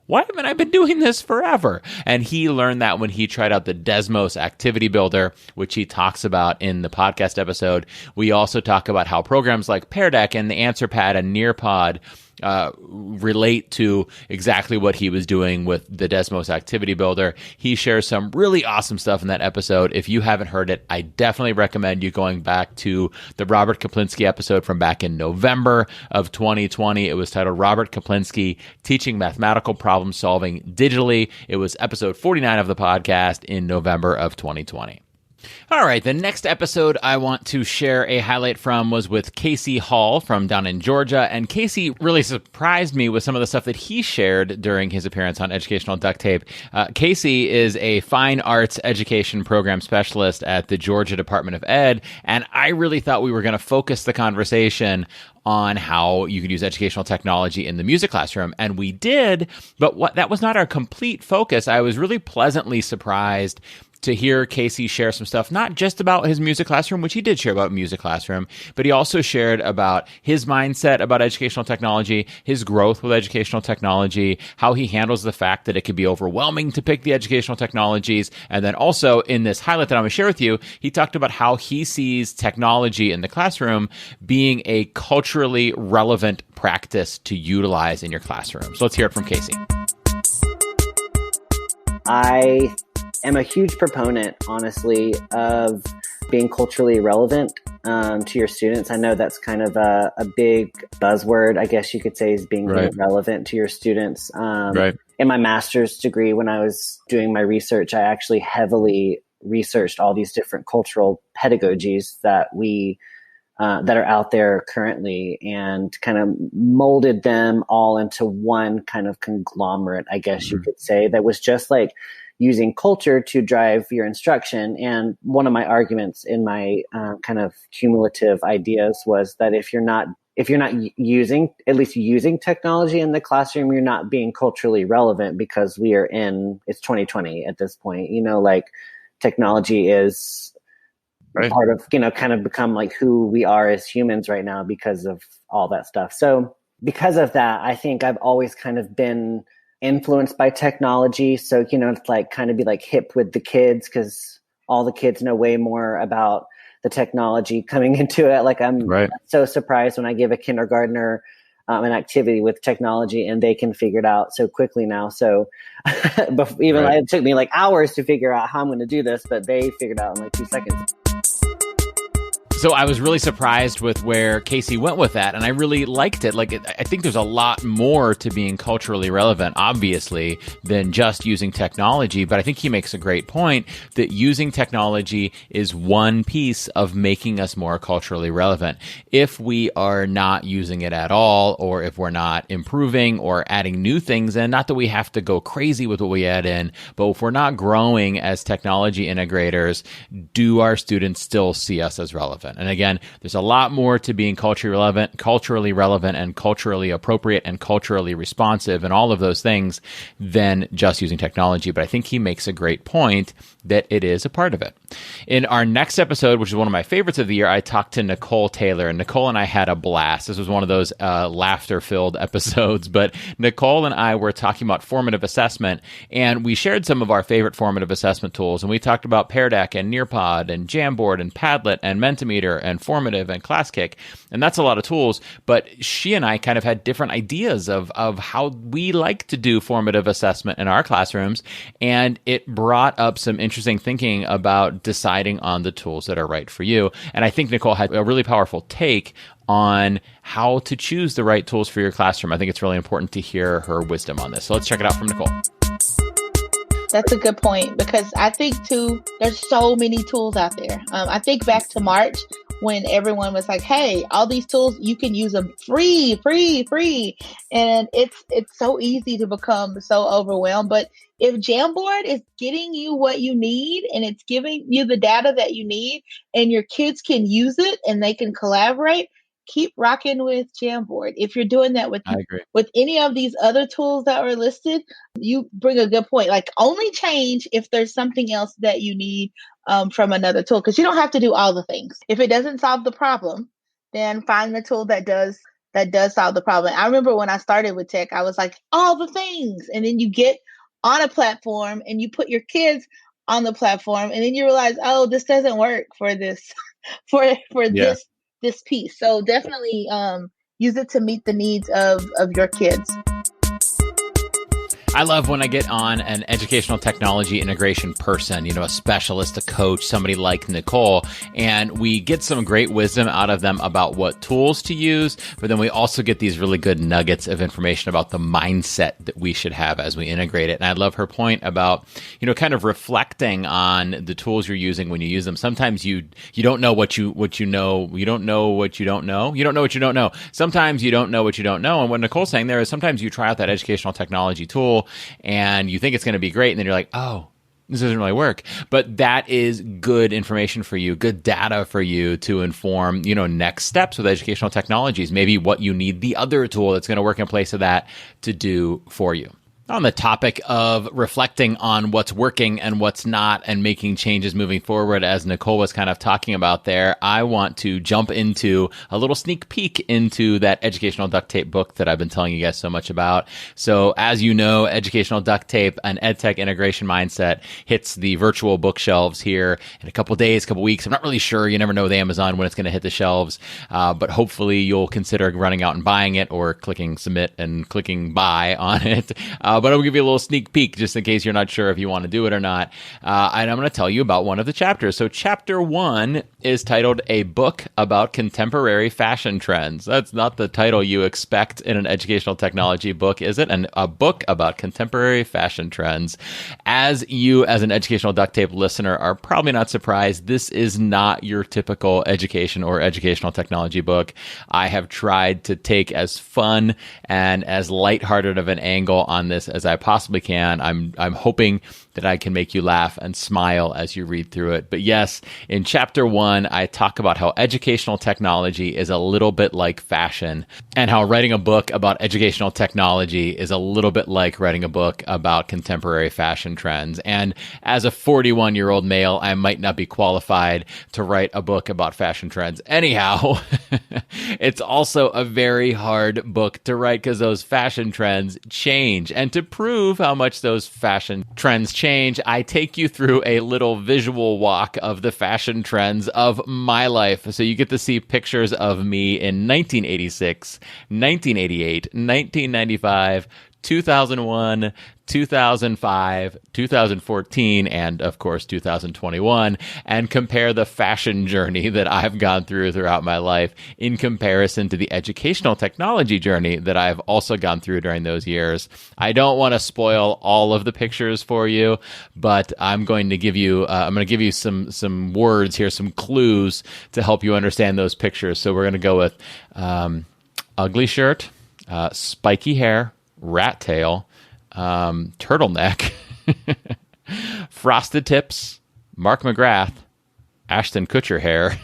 why haven't I been doing this forever? And he learned that when he tried out the Desmos Activity Builder, which he talks about in the podcast episode. We also talk about how programs like Pear Deck and the AnswerPad and Nearpod relate to exactly what he was doing with the Desmos Activity Builder. He shares some really awesome stuff in that episode. If you haven't heard it, I definitely recommend you going back to the Robert Kaplinski episode from back in November of 2020. It was titled Robert Kaplinski Teaching Mathematical Problem Solving Digitally. It was episode 49 of the podcast in November of 2020. All right, the next episode I want to share a highlight from was with Casey Hall from down in Georgia. And Casey really surprised me with some of the stuff that he shared during his appearance on Educational Duct Tape. Casey is a fine arts education program specialist at the Georgia Department of Ed. And I really thought we were going to focus the conversation on how you could use educational technology in the music classroom. And we did, but that was not our complete focus. I was really pleasantly surprised to hear Casey share some stuff, not just about his music classroom, which he did share about music classroom, but he also shared about his mindset about educational technology, his growth with educational technology, how he handles the fact that it could be overwhelming to pick the educational technologies. And then also in this highlight that I'm going to share with you, he talked about how he sees technology in the classroom being a culturally relevant practice to utilize in your classroom. So let's hear it from Casey. I am a huge proponent, honestly, of being culturally relevant to your students. I know that's kind of a big buzzword, I guess you could say, is being relevant to your students. In my master's degree, when I was doing my research, I actually heavily researched all these different cultural pedagogies that that are out there currently, and kind of molded them all into one kind of conglomerate, I guess you could say, that was just like using culture to drive your instruction. And one of my arguments in my kind of cumulative ideas was that if you're not using technology in the classroom, you're not being culturally relevant, because it's 2020 at this point. Like technology is part of, kind of become like who we are as humans right now because of all that stuff. So because of that, I think I've always kind of been influenced by technology. So, it's like kind of be like hip with the kids, because all the kids know way more about the technology coming into it. Like I'm so surprised when I give a kindergartner an activity with technology and they can figure it out so quickly now. So it took me like hours to figure out how I'm going to do this, but they figured it out in like 2 seconds. So I was really surprised with where Casey went with that, and I really liked it. I think there's a lot more to being culturally relevant, obviously, than just using technology. But I think he makes a great point that using technology is one piece of making us more culturally relevant. If we are not using it at all, or if we're not improving or adding new things in, not that we have to go crazy with what we add in, but if we're not growing as technology integrators, do our students still see us as relevant? And again, there's a lot more to being culturally relevant, and culturally appropriate, and culturally responsive, and all of those things than just using technology. But I think he makes a great point that it is a part of it. In our next episode, which is one of my favorites of the year, I talked to Nicole Taylor, and Nicole and I had a blast. This was one of those laughter-filled episodes, but Nicole and I were talking about formative assessment, and we shared some of our favorite formative assessment tools, and we talked about Pear Deck and Nearpod and Jamboard and Padlet and Mentimeter and Formative and ClassKick, and that's a lot of tools, but she and I kind of had different ideas of how we like to do formative assessment in our classrooms, and it brought up some interesting thinking about deciding on the tools that are right for you. And I think Nicole had a really powerful take on how to choose the right tools for your classroom. I think it's really important to hear her wisdom on this. So let's check it out from Nicole. That's a good point, because I think too, there's so many tools out there. I think back to March when everyone was like, hey, all these tools, you can use them free. And it's so easy to become so overwhelmed. But if Jamboard is getting you what you need, and it's giving you the data that you need, and your kids can use it and they can collaborate, keep rocking with Jamboard. If you're doing that with any of these other tools that were listed, you bring a good point. Like, only change if there's something else that you need from another tool, because you don't have to do all the things. If it doesn't solve the problem, then find the tool that does solve the problem. I remember when I started with tech, I was like, all the things. And then you get on a platform and you put your kids on the platform, and then you realize, oh, this doesn't work for this, for this piece. So definitely use it to meet the needs of your kids. I love when I get on an educational technology integration person, a specialist, a coach, somebody like Nicole, and we get some great wisdom out of them about what tools to use, but then we also get these really good nuggets of information about the mindset that we should have as we integrate it. And I love her point about, kind of reflecting on the tools you're using when you use them. Sometimes you don't know what you know. You don't know what you don't know. You don't know what you don't know. Sometimes you don't know what you don't know. And what Nicole's saying there is sometimes you try out that educational technology tool and you think it's going to be great, and then you're like, oh, this doesn't really work. But that is good information for you, good data for you to inform, next steps with educational technologies, maybe what you need the other tool that's going to work in place of that to do for you. On the topic of reflecting on what's working and what's not and making changes moving forward, as Nicole was kind of talking about there, I want to jump into a little sneak peek into that educational duct tape book that I've been telling you guys so much about. So as you know, Educational Duct Tape, an EdTech integration mindset, hits the virtual bookshelves here in a couple days, couple weeks. I'm not really sure. You never know with Amazon when it's going to hit the shelves. But hopefully you'll consider running out and buying it or clicking submit and clicking buy on it. But I'll give you a little sneak peek just in case you're not sure if you want to do it or not. And I'm going to tell you about one of the chapters. So chapter 1 is titled A Book About Contemporary Fashion Trends. That's not the title you expect in an educational technology book, is it? And a book about contemporary fashion trends. As you, as an educational duct tape listener, are probably not surprised, this is not your typical education or educational technology book. I have tried to take as fun and as lighthearted of an angle on this as I possibly can. I'm hoping that I can make you laugh and smile as you read through it. But yes, in chapter 1, I talk about how educational technology is a little bit like fashion, and how writing a book about educational technology is a little bit like writing a book about contemporary fashion trends. And as a 41-year-old male, I might not be qualified to write a book about fashion trends. Anyhow, it's also a very hard book to write because those fashion trends change. And to prove how much those fashion trends change, I take you through a little visual walk of the fashion trends of my life. So you get to see pictures of me in 1986, 1988, 1995, 2001, 2005, 2014, and of course 2021, and compare the fashion journey that I've gone through throughout my life in comparison to the educational technology journey that I've also gone through during those years. I don't want to spoil all of the pictures for you, but I'm going to give you some words here, some clues to help you understand those pictures. So we're going to go with ugly shirt, spiky hair, rat tail, turtleneck, frosted tips, Mark McGrath, Ashton Kutcher hair,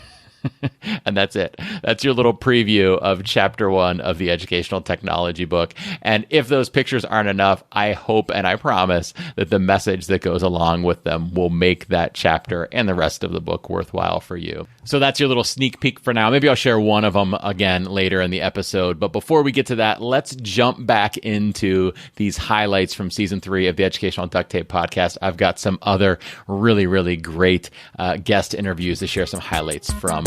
and that's it. That's your little preview of chapter 1 of the educational technology book. And if those pictures aren't enough, I hope and I promise that the message that goes along with them will make that chapter and the rest of the book worthwhile for you. So that's your little sneak peek for now. Maybe I'll share one of them again later in the episode. But before we get to that, let's jump back into these highlights from season 3 of the Educational Duct Tape podcast. I've got some other really, really great guest interviews to share some highlights from.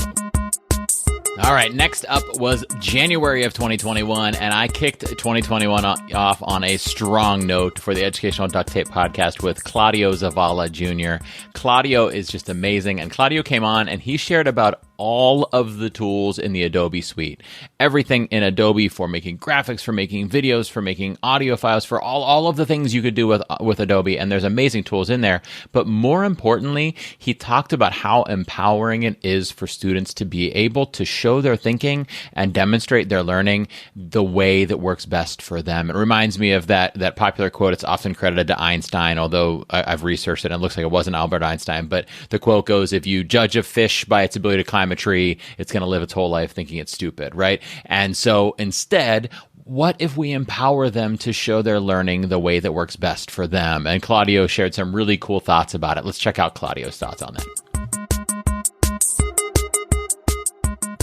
All right, next up was January of 2021, and I kicked 2021 off on a strong note for the Educational Duct Tape podcast with Claudio Zavala Jr. Claudio is just amazing, and Claudio came on and he shared about all of the tools in the Adobe suite. Everything in Adobe for making graphics, for making videos, for making audio files, for all of the things you could do with Adobe, and there's amazing tools in there. But more importantly, he talked about how empowering it is for students to be able to show their thinking and demonstrate their learning the way that works best for them. It reminds me of that popular quote. It's often credited to Einstein, although I've researched it and it looks like it wasn't Albert Einstein. But the quote goes, if you judge a fish by its ability to climb a tree, it's going to live its whole life thinking it's stupid, right? And so instead, what if we empower them to show their learning the way that works best for them? And Claudio shared some really cool thoughts about it. Let's check out Claudio's thoughts on that.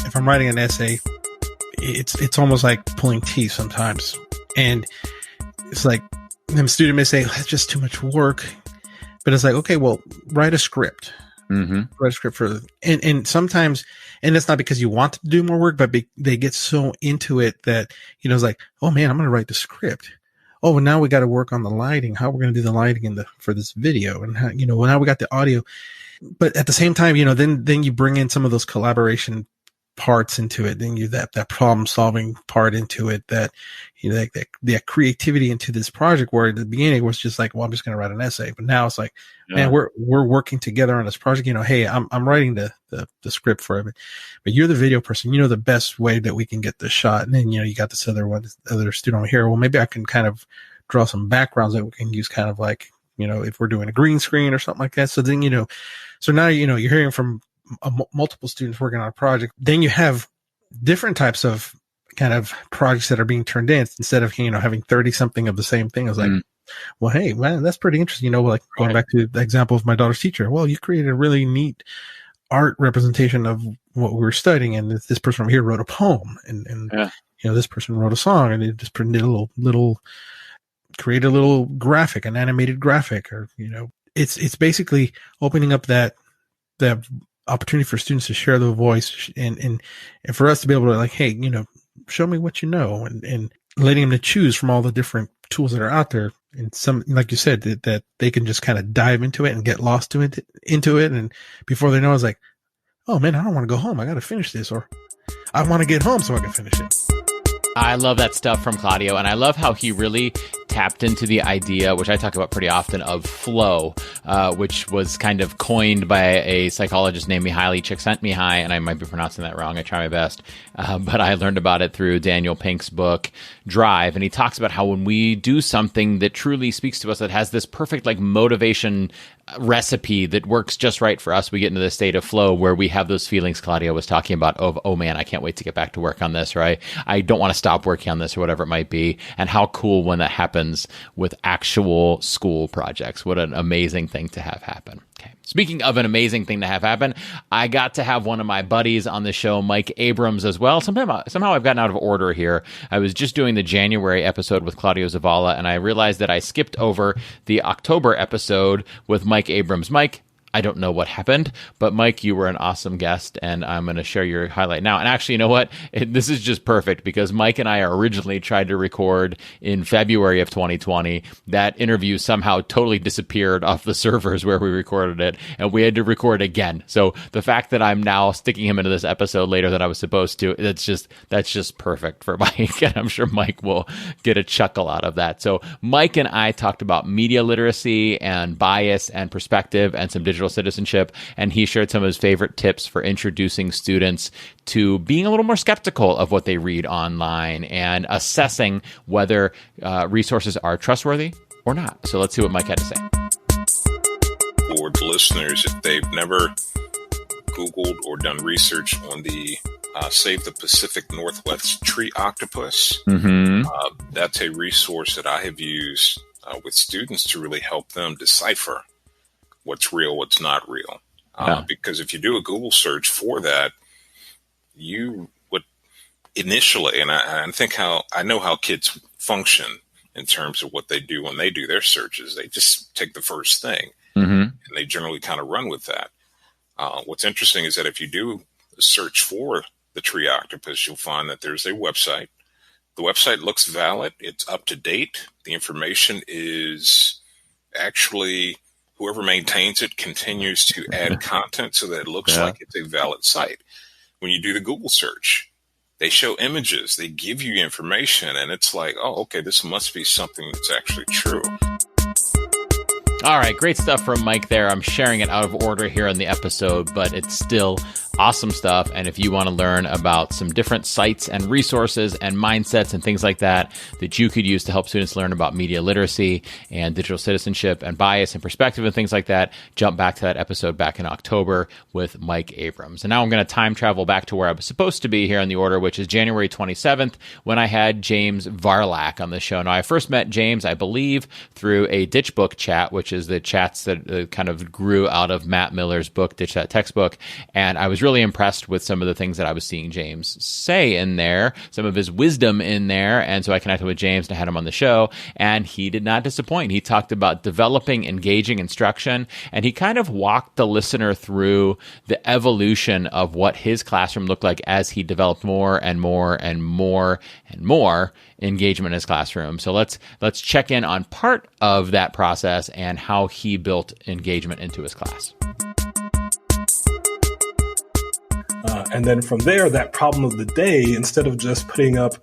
If I'm writing an essay, it's almost like pulling teeth sometimes. And it's like, the student may say, that's just too much work. But it's like, okay, well, write a script. write a script for, and sometimes, and it's not because you want to do more work, but they get so into it that, it's like, oh man, I'm going to write the script. Oh, well, now we got to work on the lighting, how we're going to do the lighting for this video. And how, well, now we got the audio, but at the same time, then you bring in some of those collaboration parts into it. Then you, that problem solving part into it, that, that creativity into this project, where at the beginning it was just like, well, I'm just going to write an essay. But now it's like, man, we're working together on this project. Hey, I'm writing the script for it, but you're the video person, the best way that we can get this shot. And then, you got this other student over here. Well, maybe I can kind of draw some backgrounds that we can use, kind of like, if we're doing a green screen or something like that. So then, so now, you're hearing from multiple students working on a project. Then you have different types of kind of projects that are being turned in, instead of, having 30 something of the same thing. I was like, well, hey, man, that's pretty interesting. Like going back to the example of my daughter's teacher. Well, you created a really neat art representation of what we were studying. And this person over here wrote a poem, and this person wrote a song, and it just created a little graphic, an animated graphic, or, it's basically opening up that opportunity for students to share their voice, and for us to be able to, like, hey, show me what you know, and letting them to choose from all the different tools that are out there. And some, like you said, that they can just kind of dive into it and get lost into it. And before they know, I was like, oh man, I don't want to go home. I got to finish this, or I want to get home so I can finish it. I love that stuff from Claudio, and I love how he really tapped into the idea, which I talk about pretty often, of flow, which was kind of coined by a psychologist named Mihaly Csikszentmihalyi, and I might be pronouncing that wrong. I try my best. But I learned about it through Daniel Pink's book, Drive, and he talks about how when we do something that truly speaks to us, that has this perfect like motivation recipe that works just right for us, we get into this state of flow where we have those feelings Claudio was talking about of, oh man, I can't wait to get back to work on this, or I don't want to stop working on this, or whatever it might be. And how cool when that happens with actual school projects. What an amazing thing to have happen. Okay. Speaking of an amazing thing to have happen, I got to have one of my buddies on the show, Mike Abrams, as well. Somehow I've gotten out of order here. I was just doing the January episode with Claudio Zavala, and I realized that I skipped over the October episode with Mike Abrams. Mike, I don't know what happened, but Mike, you were an awesome guest, and I'm going to share your highlight now. And actually, you know what? This is just perfect, because Mike and I originally tried to record in February of 2020. That interview somehow totally disappeared off the servers where we recorded it, and we had to record again. So the fact that I'm now sticking him into this episode later than I was supposed to, that's just perfect for Mike, and I'm sure Mike will get a chuckle out of that. So Mike and I talked about media literacy and bias and perspective and some digital citizenship, and he shared some of his favorite tips for introducing students to being a little more skeptical of what they read online and assessing whether resources are trustworthy or not. So let's see what Mike had to say. For the listeners, if they've never Googled or done research on the Save the Pacific Northwest tree octopus, that's a resource that I have used with students to really help them decipher what's real, what's not real. Because if you do a Google search for that, you would initially, and I think I know how kids function in terms of what they do when they do their searches. They just take the first thing, and they generally kind of run with that. What's interesting is that if you do a search for the tree octopus, you'll find that there's a website. The website looks valid. It's up to date. The information is actually, whoever maintains it continues to add content so that it looks like it's a valid site. When you do the Google search, they show images, they give you information, and it's like, oh, okay, this must be something that's actually true. All right, great stuff from Mike there. I'm sharing it out of order here in the episode, but it's still awesome stuff. And if you want to learn about some different sites and resources and mindsets and things like that you could use to help students learn about media literacy and digital citizenship and bias and perspective and things like that, jump back to that episode back in October with Mike Abrams. And now I'm going to time travel back to where I was supposed to be here in the order, which is January 27th, when I had James Varlak on the show. Now, I first met James, I believe, through a Ditch Book chat, which which is the chats that kind of grew out of Matt Miller's book, Ditch That Textbook. And I was really impressed with some of the things that I was seeing James say in there, some of his wisdom in there. And so I connected with James and had him on the show, and he did not disappoint. He talked about developing engaging instruction, and he kind of walked the listener through the evolution of what his classroom looked like as he developed more and more and more and more engagement in his classroom. So let's check in on part of that process and how he built engagement into his class. And then from there, that problem of the day, instead of just putting up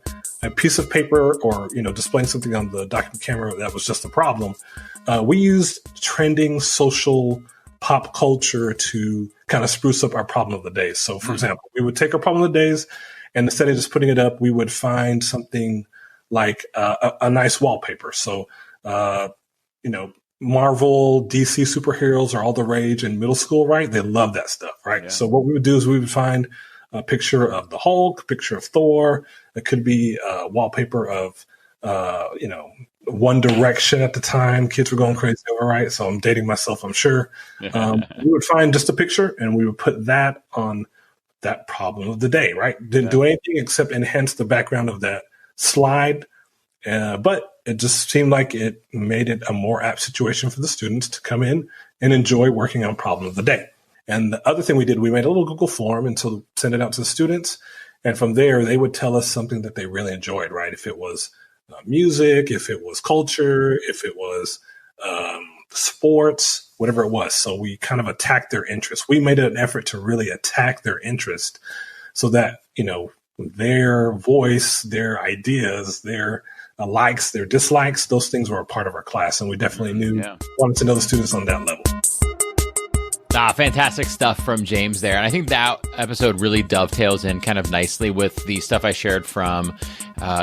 a piece of paper or, displaying something on the document camera that was just a problem, we used trending social pop culture to kind of spruce up our problem of the day. So, for example, we would take our problem of the days, and instead of just putting it up, we would find something like a nice wallpaper. So, Marvel, DC superheroes are all the rage in middle school, right? They love that stuff, right? Yeah. So what we would do is we would find a picture of the Hulk, a picture of Thor. It could be a wallpaper of, One Direction at the time. Kids were going crazy over, right? So I'm dating myself, I'm sure. We would find just a picture, and we would put that on that problem of the day, right? Didn't do anything except enhance the background of that slide. But it just seemed like it made it a more apt situation for the students to come in and enjoy working on problem of the day. And the other thing we did, we made a little Google form and so send it out to the students. And from there, they would tell us something that they really enjoyed, right? If it was music, if it was culture, if it was sports, whatever it was. So we kind of attacked their interest. We made an effort to really attack their interest so that, their voice, their ideas, their likes, their dislikes, those things were a part of our class. And we definitely wanted to know the students on that level. Fantastic stuff from James there. And I think that episode really dovetails in kind of nicely with the stuff I shared from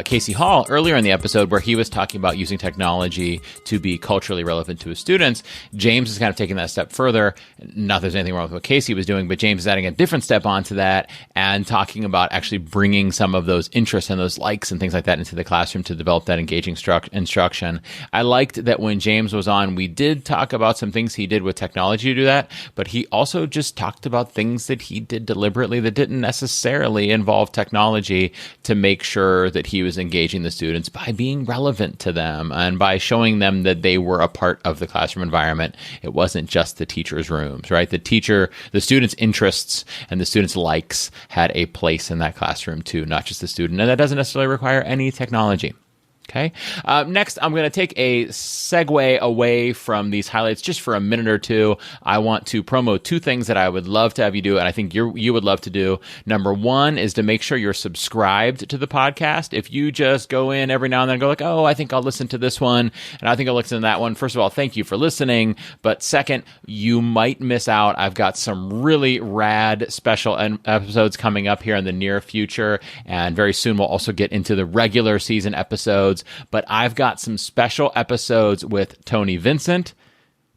Casey Hall earlier in the episode, where he was talking about using technology to be culturally relevant to his students. James is kind of taking that step further. Not that there's anything wrong with what Casey was doing, but James is adding a different step onto that and talking about actually bringing some of those interests and those likes and things like that into the classroom to develop that engaging instruction. I liked that when James was on, we did talk about some things he did with technology to do that, but he also just talked about things that he did deliberately that didn't necessarily involve technology to make sure that he was engaging the students by being relevant to them and by showing them that they were a part of the classroom environment. It wasn't just the teacher's rooms, right? The students' interests and the students' likes had a place in that classroom too, not just the student. And that doesn't necessarily require any technology. Okay. Next, I'm going to take a segue away from these highlights just for a minute or two. I want to promote two things that I would love to have you do, and I think you would love to do. Number one is to make sure you're subscribed to the podcast. If you just go in every now and then and go like, oh, I think I'll listen to this one, and I think I'll listen to that one. First of all, thank you for listening. But second, you might miss out. I've got some really rad special episodes coming up here in the near future, and very soon we'll also get into the regular season episodes. But I've got some special episodes with Tony Vincent,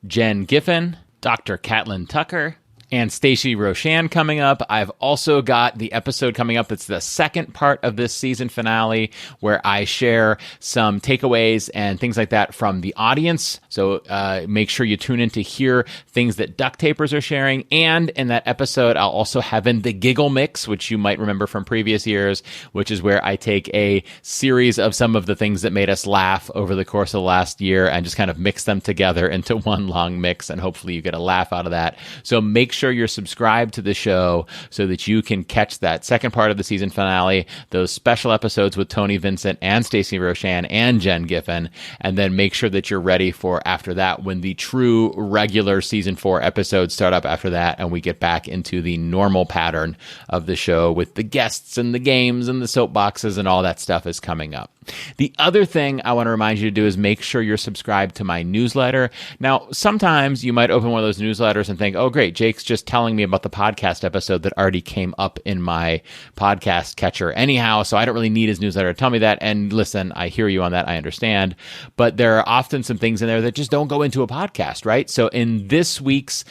Jen Giffen, Dr. Catlin Tucker, and Stacey Roshan coming up. I've also got the episode coming up that's the second part of this season finale, where I share some takeaways and things like that from the audience. So make sure you tune in to hear things that Duct Tapers are sharing. And in that episode, I'll also have in the Giggle Mix, which you might remember from previous years, which is where I take a series of some of the things that made us laugh over the course of the last year and just kind of mix them together into one long mix. And hopefully you get a laugh out of that. So make sure you're subscribed to the show so that you can catch that second part of the season finale, those special episodes with Tony Vincent and Stacey Roshan and Jen Giffen, and then make sure that you're ready for after that when the true regular season 4 episodes start up after that and we get back into the normal pattern of the show with the guests and the games and the soapboxes and all that stuff is coming up. The other thing I want to remind you to do is make sure you're subscribed to my newsletter. Now, sometimes you might open one of those newsletters and think, oh, great, Jake's just telling me about the podcast episode that already came up in my podcast catcher anyhow, so I don't really need his newsletter to tell me that. And listen, I hear you on that. I understand. But there are often some things in there that just don't go into a podcast, right? So in this week's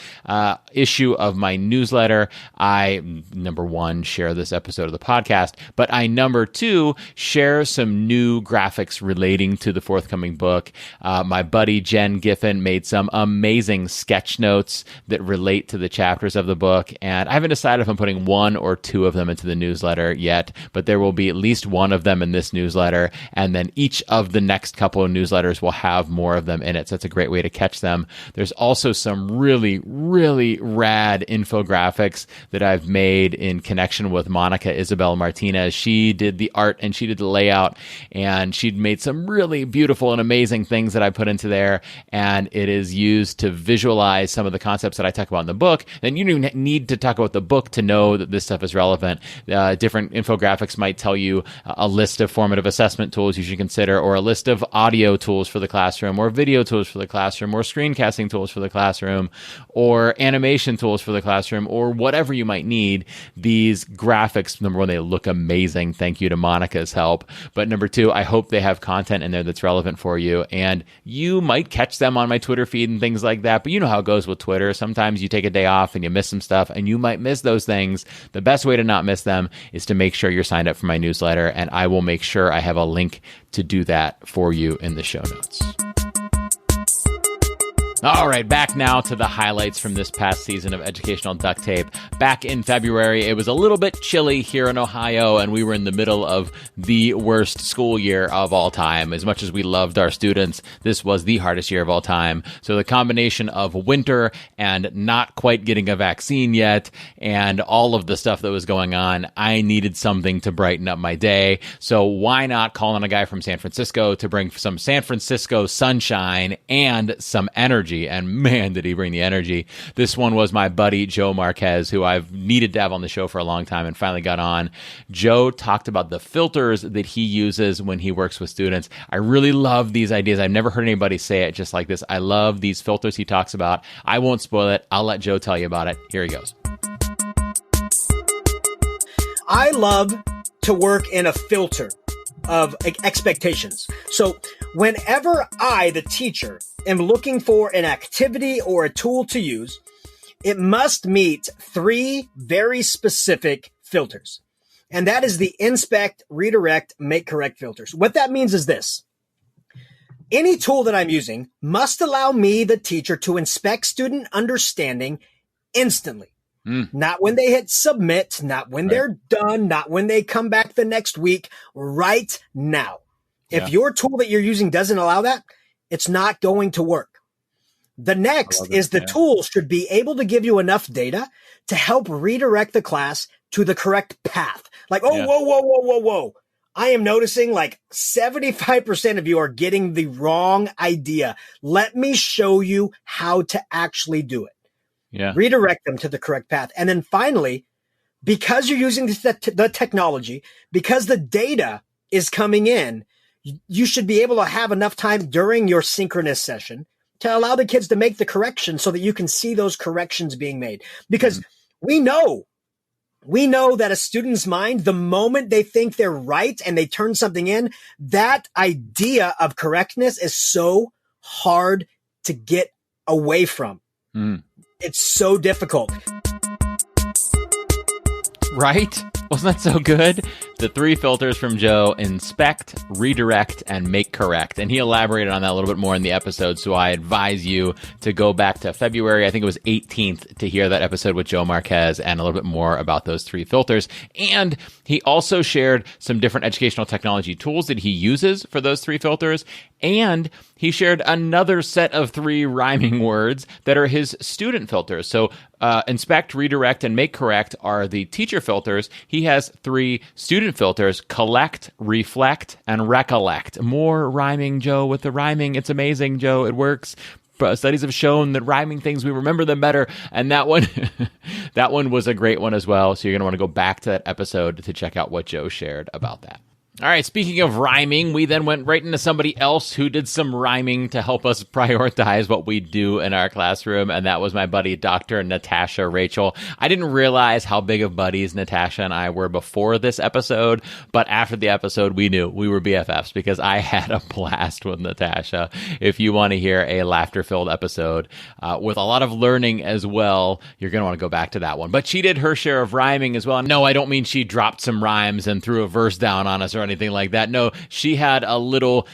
issue of my newsletter, I, number one, share this episode of the podcast, but I, number two, share some new new graphics relating to the forthcoming book. My buddy Jen Giffen made some amazing sketch notes that relate to the chapters of the book, and I haven't decided if I'm putting one or two of them into the newsletter yet, but there will be at least one of them in this newsletter, and then each of the next couple of newsletters will have more of them in it, so that's a great way to catch them. There's also some really, really rad infographics that I've made in connection with Monica Isabel Martinez. She did the art and she did the layout, and she'd made some really beautiful and amazing things that I put into there, and it is used to visualize some of the concepts that I talk about in the book. And you don't need to talk about the book to know that this stuff is relevant. Different infographics might tell you a list of formative assessment tools you should consider, or a list of audio tools for the classroom, or video tools for the classroom, or screencasting tools for the classroom, or animation tools for the classroom, or whatever you might need. These graphics, number one, they look amazing. Thank you to Monica's help. But number two, I hope they have content in there that's relevant for you. And you might catch them on my Twitter feed and things like that. But you know how it goes with Twitter. Sometimes you take a day off and you miss some stuff, and you might miss those things. The best way to not miss them is to make sure you're signed up for my newsletter, and I will make sure I have a link to do that for you in the show notes. All right, back now to the highlights from this past season of Educational Duct Tape. Back in February, it was a little bit chilly here in Ohio, and we were in the middle of the worst school year of all time. As much as we loved our students, this was the hardest year of all time. So the combination of winter and not quite getting a vaccine yet and all of the stuff that was going on, I needed something to brighten up my day. So why not call on a guy from San Francisco to bring some San Francisco sunshine and some energy? And man, did he bring the energy. This one was my buddy Joe Marquez, who I've needed to have on the show for a long time and finally got on. Joe talked about the filters that he uses when he works with students. I really love these ideas. I've never heard anybody say it just like this. I love these filters he talks about. I won't spoil it. I'll let Joe tell you about it. Here he goes. I love to work in a filter of expectations. So whenever I, the teacher, am looking for an activity or a tool to use, it must meet three very specific filters. And that is the inspect, redirect, make correct filters. What that means is this. Any tool that I'm using must allow me, the teacher, to inspect student understanding instantly. Not when they hit submit, not when they're done, not when they come back the next week, right now. If your tool that you're using doesn't allow that, it's not going to work. The next is the tool should be able to give you enough data to help redirect the class to the correct path. Like, whoa. I am noticing like 75% of you are getting the wrong idea. Let me show you how to actually do it. Redirect them to the correct path. And then finally, because you're using the technology, because the data is coming in, you should be able to have enough time during your synchronous session to allow the kids to make the corrections so that you can see those corrections being made. Because we know that a student's mind, the moment they think they're right and they turn something in, that idea of correctness is so hard to get away from. It's so difficult. Right? Wasn't that so good? The three filters from Joe: inspect, redirect, and make correct. And he elaborated on that a little bit more in the episode, so I advise you to go back to February, I think it was 18th, to hear that episode with Joe Marquez and a little bit more about those three filters. And he also shared some different educational technology tools that he uses for those three filters. And he shared another set of three rhyming words that are his student filters. So inspect, redirect, and make correct are the teacher filters. He has three student filters: collect, reflect, and recollect. More rhyming, Joe, with the rhyming. It's amazing, Joe. It works. Studies have shown that rhyming things, we remember them better. And that one, that one was a great one as well. So you're going to want to go back to that episode to check out what Joe shared about that. All right, speaking of rhyming, we then went right into somebody else who did some rhyming to help us prioritize what we do in our classroom, and that was my buddy, Dr. Natasha Rachel. I didn't realize how big of buddies Natasha and I were before this episode, but after the episode, we knew we were BFFs because I had a blast with Natasha. If you want to hear a laughter-filled episode with a lot of learning as well, you're going to want to go back to that one. But she did her share of rhyming as well. No, I don't mean she dropped some rhymes and threw a verse down on us or anything anything like that. No, she had a little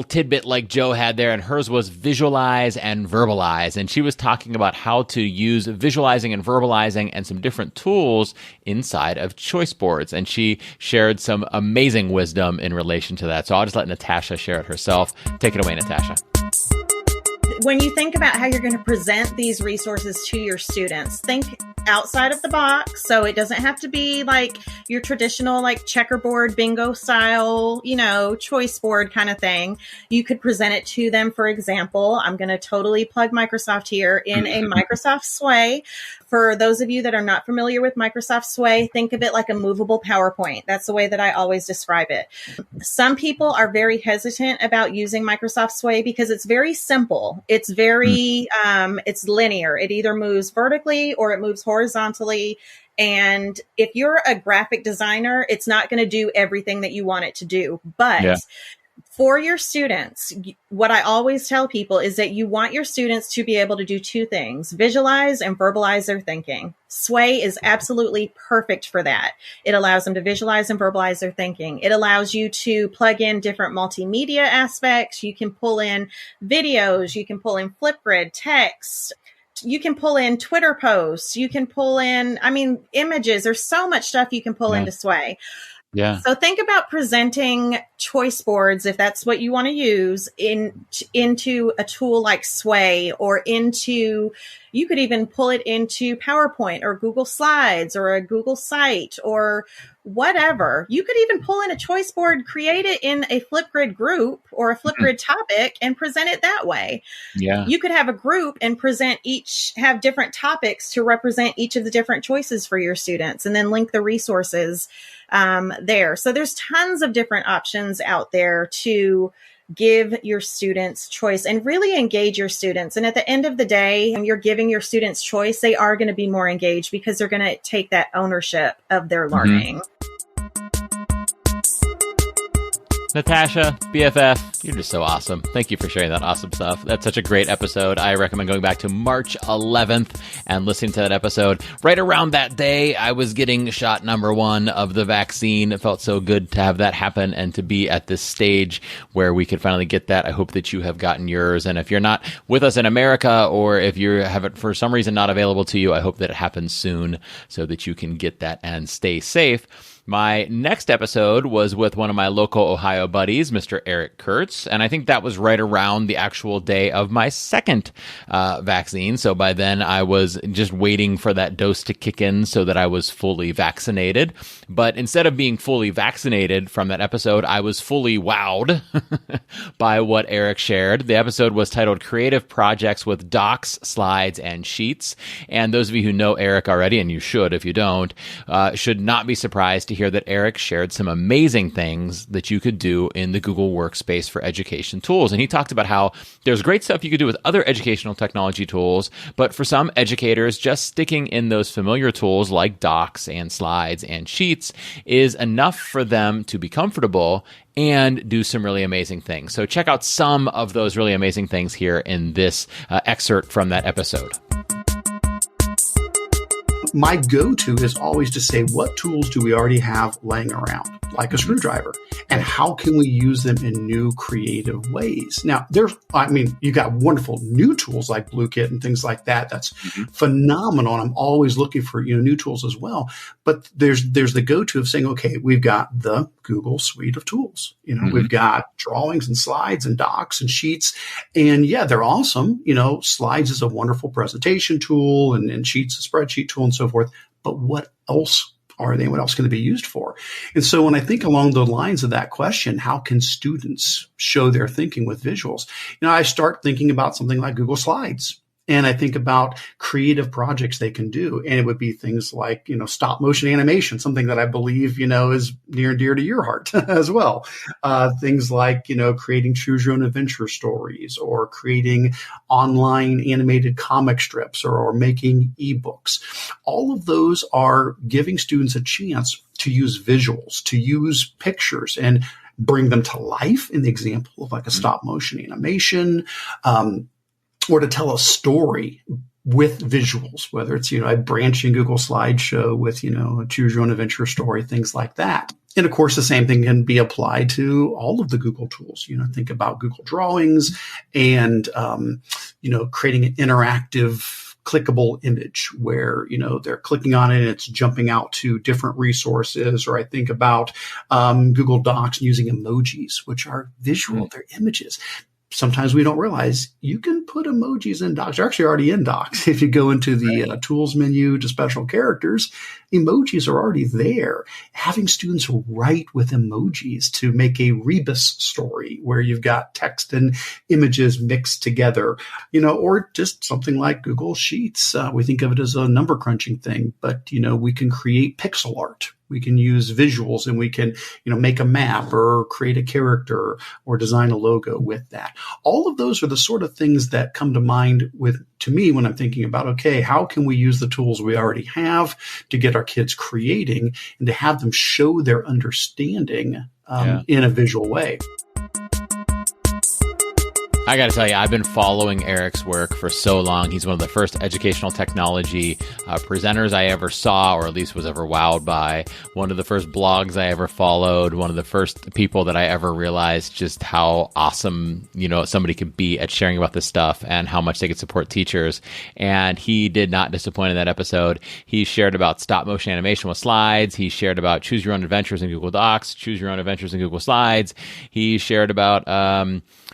tidbit like Joe had there, and hers was visualize and verbalize. And she was talking about how to use visualizing and verbalizing and some different tools inside of choice boards. And she shared some amazing wisdom in relation to that. So I'll just let Natasha share it herself. Take it away, Natasha. When you think about how you're going to present these resources to your students, think outside of the box. So it doesn't have to be like your traditional, like checkerboard, bingo style, choice board kind of thing. You could present it to them. For example, I'm going to totally plug Microsoft here in a Microsoft Sway. For those of you that are not familiar with Microsoft Sway, think of it like a movable PowerPoint. That's the way that I always describe it. Some people are very hesitant about using Microsoft Sway because it's very simple. It's very, it's linear. It either moves vertically or it moves horizontally. And if you're a graphic designer, it's not going to do everything that you want it to do. But for your students, what I always tell people is that you want your students to be able to do two things: visualize and verbalize their thinking. Sway is absolutely perfect for that. It allows them to visualize and verbalize their thinking. It allows you to plug in different multimedia aspects. You can pull in videos. You can pull in Flipgrid, text. You can pull in Twitter posts. You can pull in, images. There's so much stuff you can pull into Sway. Yeah. So think about presenting choice boards, if that's what you want to use, into a tool like Sway, or you could even pull it into PowerPoint or Google Slides or a Google Site or whatever. You could even pull in a choice board, create it in a Flipgrid group or a Flipgrid topic and present it that way. Yeah. You could have a group and have different topics to represent each of the different choices for your students, and then link the resources there. So there's tons of different options out there to give your students choice and really engage your students. And at the end of the day, when you're giving your students choice, they are going to be more engaged because they're going to take that ownership of their learning. Natasha, BFF, you're just so awesome. Thank you for sharing that awesome stuff. That's such a great episode. I recommend going back to March 11th and listening to that episode. Right around that day, I was getting shot number 1 of the vaccine. It felt so good to have that happen and to be at this stage where we could finally get that. I hope that you have gotten yours. And if you're not with us in America, or if you have it for some reason not available to you, I hope that it happens soon so that you can get that and stay safe. My next episode was with one of my local Ohio buddies, Mr. Eric Kurtz, and I think that was right around the actual day of my second vaccine. So by then I was just waiting for that dose to kick in so that I was fully vaccinated. But instead of being fully vaccinated from that episode, I was fully wowed by what Eric shared. The episode was titled Creative Projects with Docs, Slides, and Sheets. And those of you who know Eric already, and you should if you don't, should not be surprised to hear that Eric shared some amazing things that you could do in the Google Workspace for education tools. And he talked about how there's great stuff you could do with other educational technology tools, but for some educators, just sticking in those familiar tools like Docs and Slides and Sheets is enough for them to be comfortable and do some really amazing things. So check out some of those really amazing things here in this excerpt from that episode. My go-to is always to say, what tools do we already have laying around, like a screwdriver, and how can we use them in new creative ways? Now, you got wonderful new tools like BlueKit and things like that. That's phenomenal. And I'm always looking for, new tools as well. But there's the go-to of saying, okay, we've got the Google suite of tools. We've got drawings and slides and docs and sheets. And yeah, they're awesome. Slides is a wonderful presentation tool and Sheets a spreadsheet tool and so forth. But what else are they? What else can they be used for? And so when I think along the lines of that question, how can students show their thinking with visuals? I start thinking about something like Google Slides. And I think about creative projects they can do. And it would be things like, stop motion animation, something that I believe, is near and dear to your heart as well. Things like, creating choose your own adventure stories, or creating online animated comic strips, or making ebooks. All of those are giving students a chance to use visuals, to use pictures and bring them to life in the example of like a stop motion animation, or to tell a story with visuals, whether it's, a branching Google slideshow with, a choose your own adventure story, things like that. And of course, the same thing can be applied to all of the Google tools. Think about Google Drawings and, creating an interactive clickable image where, they're clicking on it and it's jumping out to different resources. Or I think about Google Docs using emojis, which are visual, they're images. Sometimes we don't realize you can put emojis in Docs. They're actually already in Docs. If you go into the tools menu to special characters, emojis are already there. Having students write with emojis to make a rebus story where you've got text and images mixed together, or just something like Google Sheets. We think of it as a number crunching thing, but, we can create pixel art. We can use visuals and we can, make a map or create a character or design a logo with that. All of those are the sort of things that come to mind to me when I'm thinking about, okay, how can we use the tools we already have to get our kids creating and to have them show their understanding in a visual way. I got to tell you, I've been following Eric's work for so long. He's one of the first educational technology presenters I ever saw, or at least was ever wowed by. One of the first blogs I ever followed. One of the first people that I ever realized just how awesome, somebody could be at sharing about this stuff and how much they could support teachers. And he did not disappoint in that episode. He shared about stop motion animation with slides. He shared about choose your own adventures in Google Docs, choose your own adventures in Google Slides. He shared about,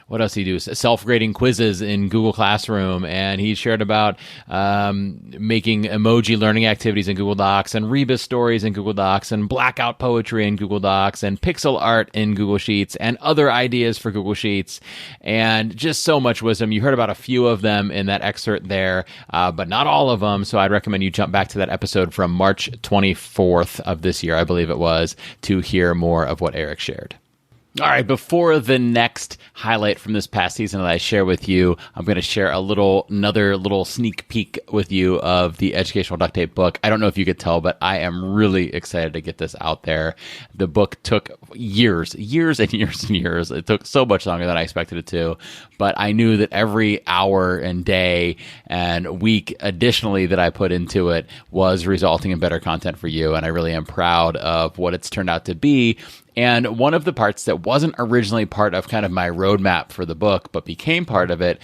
what else did he do? Self-grading quizzes in Google Classroom. And he shared about making emoji learning activities in Google Docs and rebus stories in Google Docs and blackout poetry in Google Docs and pixel art in Google Sheets and other ideas for Google Sheets. And just so much wisdom. You heard about a few of them in that excerpt there, but not all of them. So I'd recommend you jump back to that episode from March 24th of this year, I believe it was, to hear more of what Eric shared. All right, before the next highlight from this past season that I share with you, I'm going to share another little sneak peek with you of the Educational Duct Tape book. I don't know if you could tell, but I am really excited to get this out there. The book took years and years and years. It took so much longer than I expected it to, but I knew that every hour and day and week additionally that I put into it was resulting in better content for you, and I really am proud of what it's turned out to be. And one of the parts that wasn't originally part of kind of my roadmap for the book, but became part of it,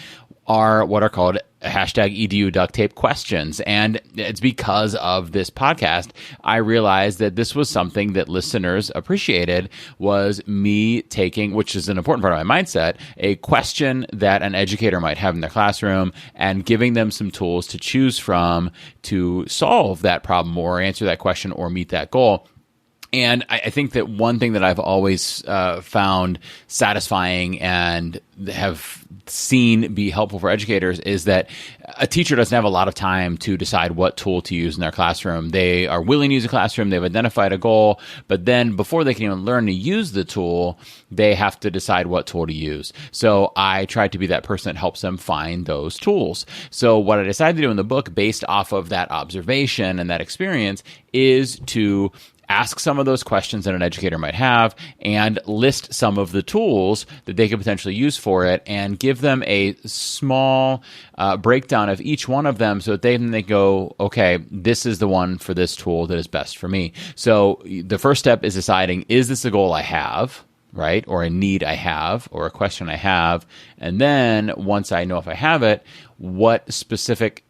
are what are called #EDU duct tape questions. And it's because of this podcast, I realized that this was something that listeners appreciated, was me taking, which is an important part of my mindset, a question that an educator might have in their classroom and giving them some tools to choose from to solve that problem or answer that question or meet that goal. And I think that one thing that I've always found satisfying and have seen be helpful for educators is that a teacher doesn't have a lot of time to decide what tool to use in their classroom. They are willing to use a classroom. They've identified a goal, but then before they can even learn to use the tool, they have to decide what tool to use. So I try to be that person that helps them find those tools. So what I decided to do in the book, based off of that observation and that experience, is to ask some of those questions that an educator might have and list some of the tools that they could potentially use for it and give them a small breakdown of each one of them so that they go, okay, this is the one for this tool that is best for me. So the first step is deciding, is this a goal I have, right? Or a need I have, or a question I have? And then once I know if I have it, what specific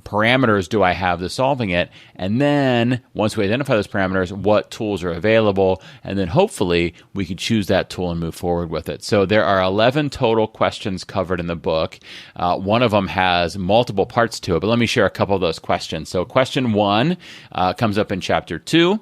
parameters do I have to solving it? And then once we identify those parameters, what tools are available? And then hopefully we can choose that tool and move forward with it. So there are 11 total questions covered in the book. One of them has multiple parts to it, but let me share a couple of those questions. So question 1 comes up in chapter 2.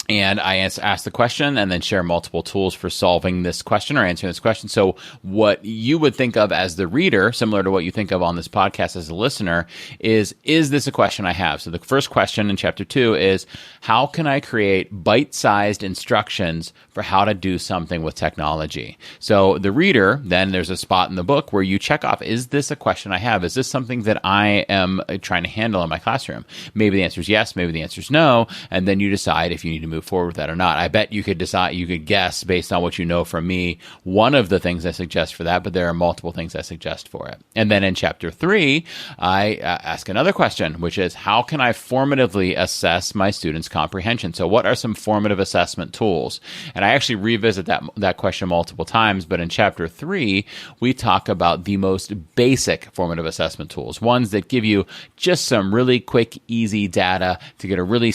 And I ask the question and then share multiple tools for solving this question or answering this question. So what you would think of as the reader, similar to what you think of on this podcast as a listener, is this a question I have? So the first question in chapter 2 is, how can I create bite-sized instructions for how to do something with technology? So the reader, then there's a spot in the book where you check off, is this a question I have? Is this something that I am trying to handle in my classroom? Maybe the answer is yes, maybe the answer is no. And then you decide if you need to move move forward with that or not. I bet you could decide, you could guess based on what you know from me, one of the things I suggest for that, but there are multiple things I suggest for it. And then in chapter 3, I ask another question, which is, how can I formatively assess my students' comprehension? So what are some formative assessment tools? And I actually revisit that question multiple times, but in chapter 3, we talk about the most basic formative assessment tools, ones that give you just some really quick, easy data to get a really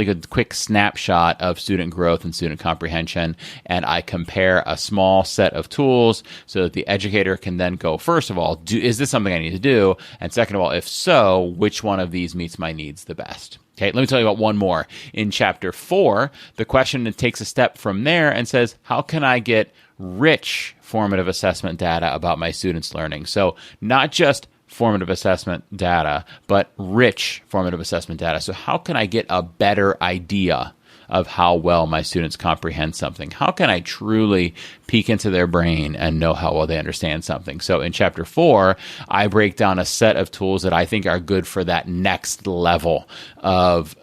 good quick snapshot of student growth and student comprehension. And I compare a small set of tools so that the educator can then go, first of all, is this something I need to do? And second of all, if so, which one of these meets my needs the best? Okay, let me tell you about one more. In chapter 4, the question takes a step from there and says, how can I get rich formative assessment data about my students' learning? So not just formative assessment data, but rich formative assessment data. So how can I get a better idea of how well my students comprehend something? How can I truly peek into their brain and know how well they understand something? So in chapter 4, I break down a set of tools that I think are good for that next level of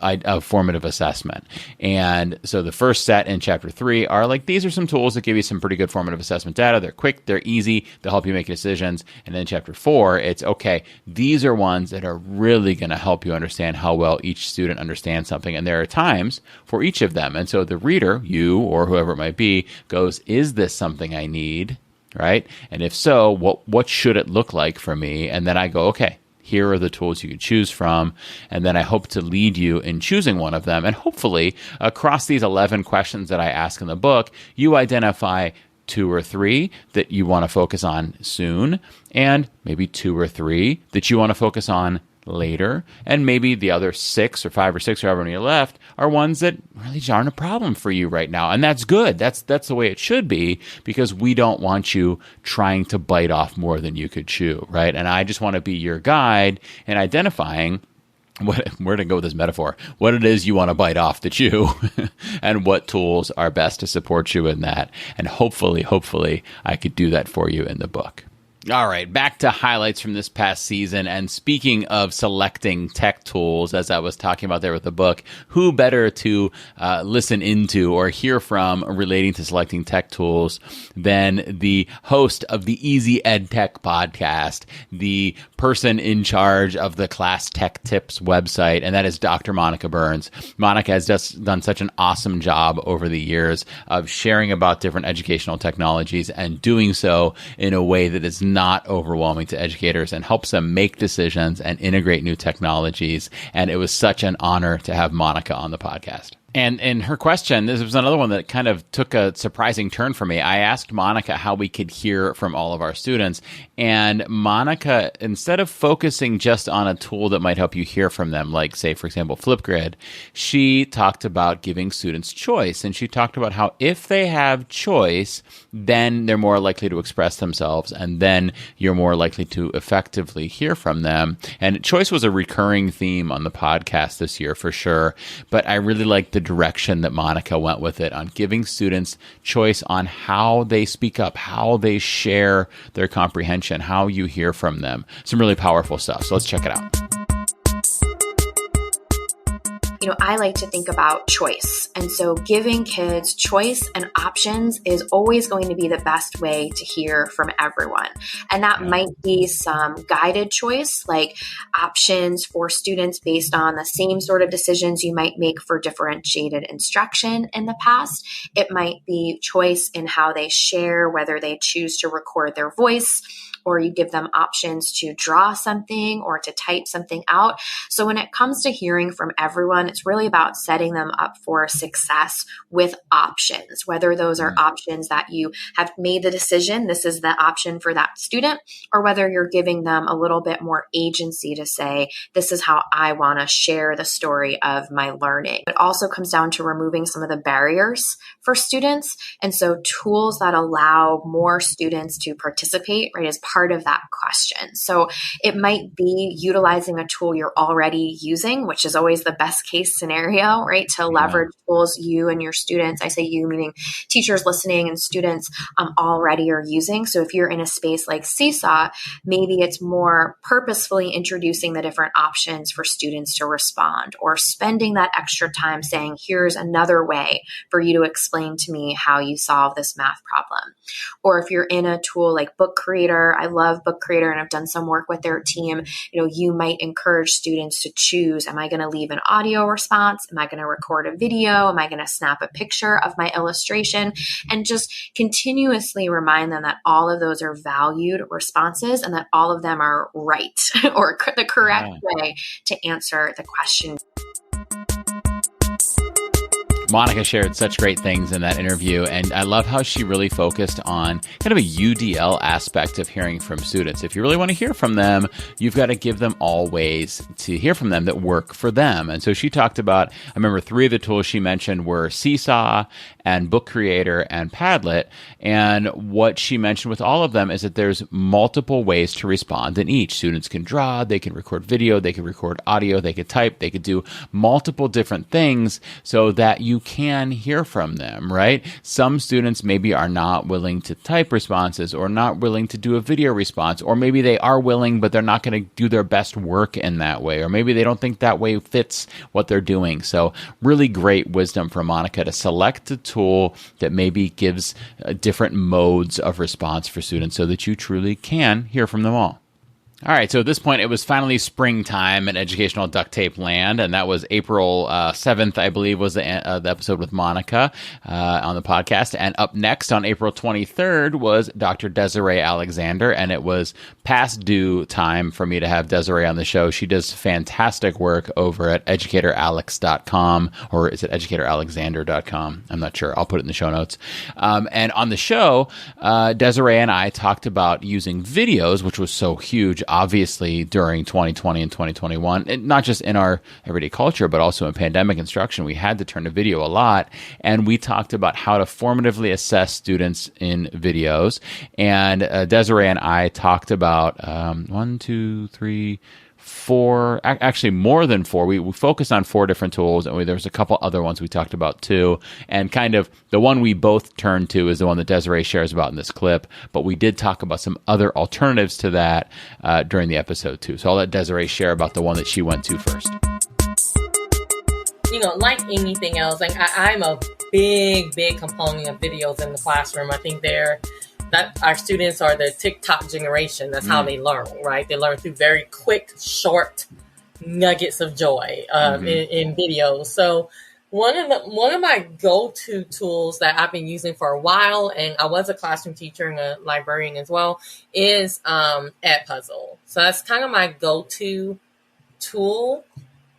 formative assessment. And so the first set in chapter 3 are like, these are some tools that give you some pretty good formative assessment data. They're quick, they're easy, they'll help you make decisions. And then in chapter 4, it's okay, these are ones that are really going to help you understand how well each student understands something. And there are times for each of them. And so the reader, you or whoever it might be, goes, is this something I need? Right? And if so, what should it look like for me? And then I go, okay, here are the tools you can choose from. And then I hope to lead you in choosing one of them. And hopefully, across these 11 questions that I ask in the book, you identify 2 or 3 that you want to focus on soon, and maybe 2 or 3 that you want to focus on later, and maybe the other 6 or 5 or 6 or however many are left are ones that really aren't a problem for you right now. And that's good. That's the way it should be, because we don't want you trying to bite off more than you could chew, right? And I just want to be your guide in identifying where to go with this metaphor, what it is you want to bite off to chew and what tools are best to support you in that. And hopefully I could do that for you in the book. All right, back to highlights from this past season. And speaking of selecting tech tools, as I was talking about there with the book, who better to listen into or hear from relating to selecting tech tools than the host of the Easy Ed Tech podcast, the person in charge of the Class Tech Tips website, and that is Dr. Monica Burns. Monica has just done such an awesome job over the years of sharing about different educational technologies and doing so in a way that is not overwhelming to educators and helps them make decisions and integrate new technologies. And it was such an honor to have Monica on the podcast. And her question, this was another one that kind of took a surprising turn for me. I asked Monica how we could hear from all of our students. And Monica, instead of focusing just on a tool that might help you hear from them, like, say, for example, Flipgrid, she talked about giving students choice. And she talked about how if they have choice, then they're more likely to express themselves. And then you're more likely to effectively hear from them. And choice was a recurring theme on the podcast this year for sure. But I really liked the direction that Monica went with it on giving students choice on how they speak up, how they share their comprehension, how you hear from them. Some really powerful stuff. So let's check it out. You know, I like to think about choice. And so giving kids choice and options is always going to be the best way to hear from everyone. And that might be some guided choice, like options for students based on the same sort of decisions you might make for differentiated instruction in the past. It might be choice in how they share, whether they choose to record their voice, or you give them options to draw something or to type something out. So when it comes to hearing from everyone, it's really about setting them up for success with options, whether those are options that you have made the decision, this is the option for that student, or whether you're giving them a little bit more agency to say, this is how I want to share the story of my learning. It also comes down to removing some of the barriers for students. And so tools that allow more students to participate, right, as part of that question. So it might be utilizing a tool you're already using, which is always the best case scenario, right? To leverage tools you and your students, I say you, meaning teachers listening and students already are using. So if you're in a space like Seesaw, maybe it's more purposefully introducing the different options for students to respond, or spending that extra time saying, here's another way for you to explain to me how you solve this math problem. Or if you're in a tool like Book Creator, I love Book Creator and I've done some work with their team, you might encourage students to choose, am I going to leave an audio response? Am I going to record a video? Am I going to snap a picture of my illustration? And just continuously remind them that all of those are valued responses and that all of them are right or the correct way to answer the question. Monica shared such great things in that interview, and I love how she really focused on kind of a UDL aspect of hearing from students. If you really want to hear from them, you've got to give them all ways to hear from them that work for them. And so she talked about, I remember 3 of the tools she mentioned were Seesaw and Book Creator and Padlet. And what she mentioned with all of them is that there's multiple ways to respond in each. Students can draw, they can record video, they can record audio, they could type, they could do multiple different things so that you can hear from them, right? Some students maybe are not willing to type responses or not willing to do a video response, or maybe they are willing, but they're not going to do their best work in that way, or maybe they don't think that way fits what they're doing. So really great wisdom from Monica to select a tool that maybe gives different modes of response for students so that you truly can hear from them all. All right, so at this point, it was finally springtime in educational duct tape land, and that was April 7th, I believe, was the episode with Monica on the podcast. And up next on April 23rd was Dr. Desiree Alexander, and it was past due time for me to have Desiree on the show. She does fantastic work over at educatoralex.com, or is it educatoralexander.com? I'm not sure. I'll put it in the show notes. And on the show, Desiree and I talked about using videos, which was so huge, obviously, during 2020 and 2021, and not just in our everyday culture, but also in pandemic instruction. We had to turn to video a lot, and we talked about how to formatively assess students in videos. And Desiree and I talked about 4, actually more than 4. We focused on 4 different tools, and there was a couple other ones we talked about too. And kind of the one we both turned to is the one that Desiree shares about in this clip, but we did talk about some other alternatives to that during the episode too. So I'll let Desiree share about the one that she went to first. Like anything else, like I'm a big component of videos in the classroom. I think that our students are the TikTok generation. That's how they learn, right? They learn through very quick, short nuggets of joy in videos. So one of my go-to tools that I've been using for a while, and I was a classroom teacher and a librarian as well, is Edpuzzle. So that's kind of my go-to tool.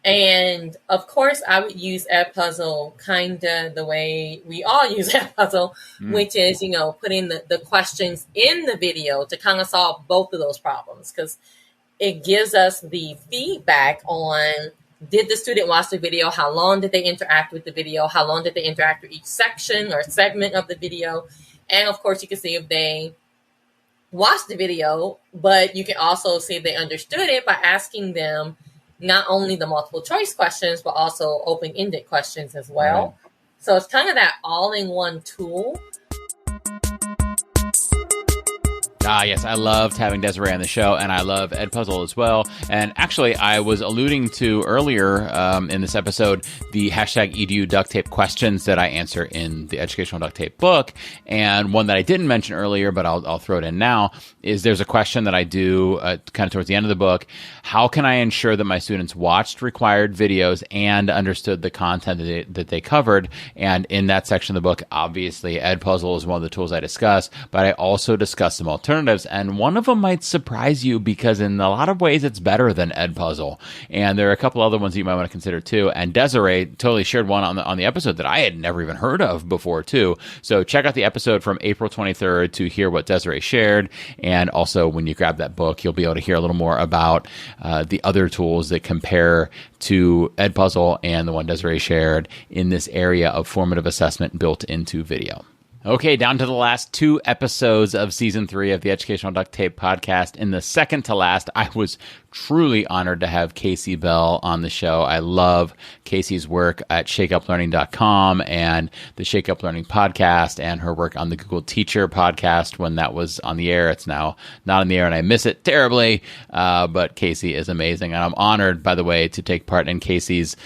And of course, I would use Edpuzzle kind of the way we all use Edpuzzle, which is, putting the questions in the video to kind of solve both of those problems, because it gives us the feedback on, did the student watch the video? How long did they interact with the video? How long did they interact with each section or segment of the video? And of course, you can see if they watched the video, but you can also see if they understood it by asking them not only the multiple choice questions, but also open-ended questions as well. Right. So it's kind of that all-in-one tool. Yes, I loved having Desiree on the show, and I love Edpuzzle as well. And actually, I was alluding to earlier in this episode the hashtag EDU duct tape questions that I answer in the Educational Duct Tape book. And one that I didn't mention earlier, but I'll throw it in now, is there's a question that I do kind of towards the end of the book. How can I ensure that my students watched required videos and understood the content that they covered? And in that section of the book, obviously, Edpuzzle is one of the tools I discuss, but I also discuss some alternatives. And one of them might surprise you because in a lot of ways it's better than Edpuzzle. And there are a couple other ones that you might want to consider too. And Desiree totally shared one on the episode that I had never even heard of before too. So check out the episode from April 23rd to hear what Desiree shared. And also when you grab that book, you'll be able to hear a little more about the other tools that compare to Edpuzzle and the one Desiree shared in this area of formative assessment built into video. Okay, down to the last 2 episodes of season 3 of the Educational Duct Tape podcast. In the second to last, I was truly honored to have Casey Bell on the show. I love Casey's work at shakeuplearning.com and the Shake Up Learning podcast and her work on the Google Teacher podcast when that was on the air. It's now not on the air and I miss it terribly, but Casey is amazing. And I'm honored, by the way, to take part in Casey's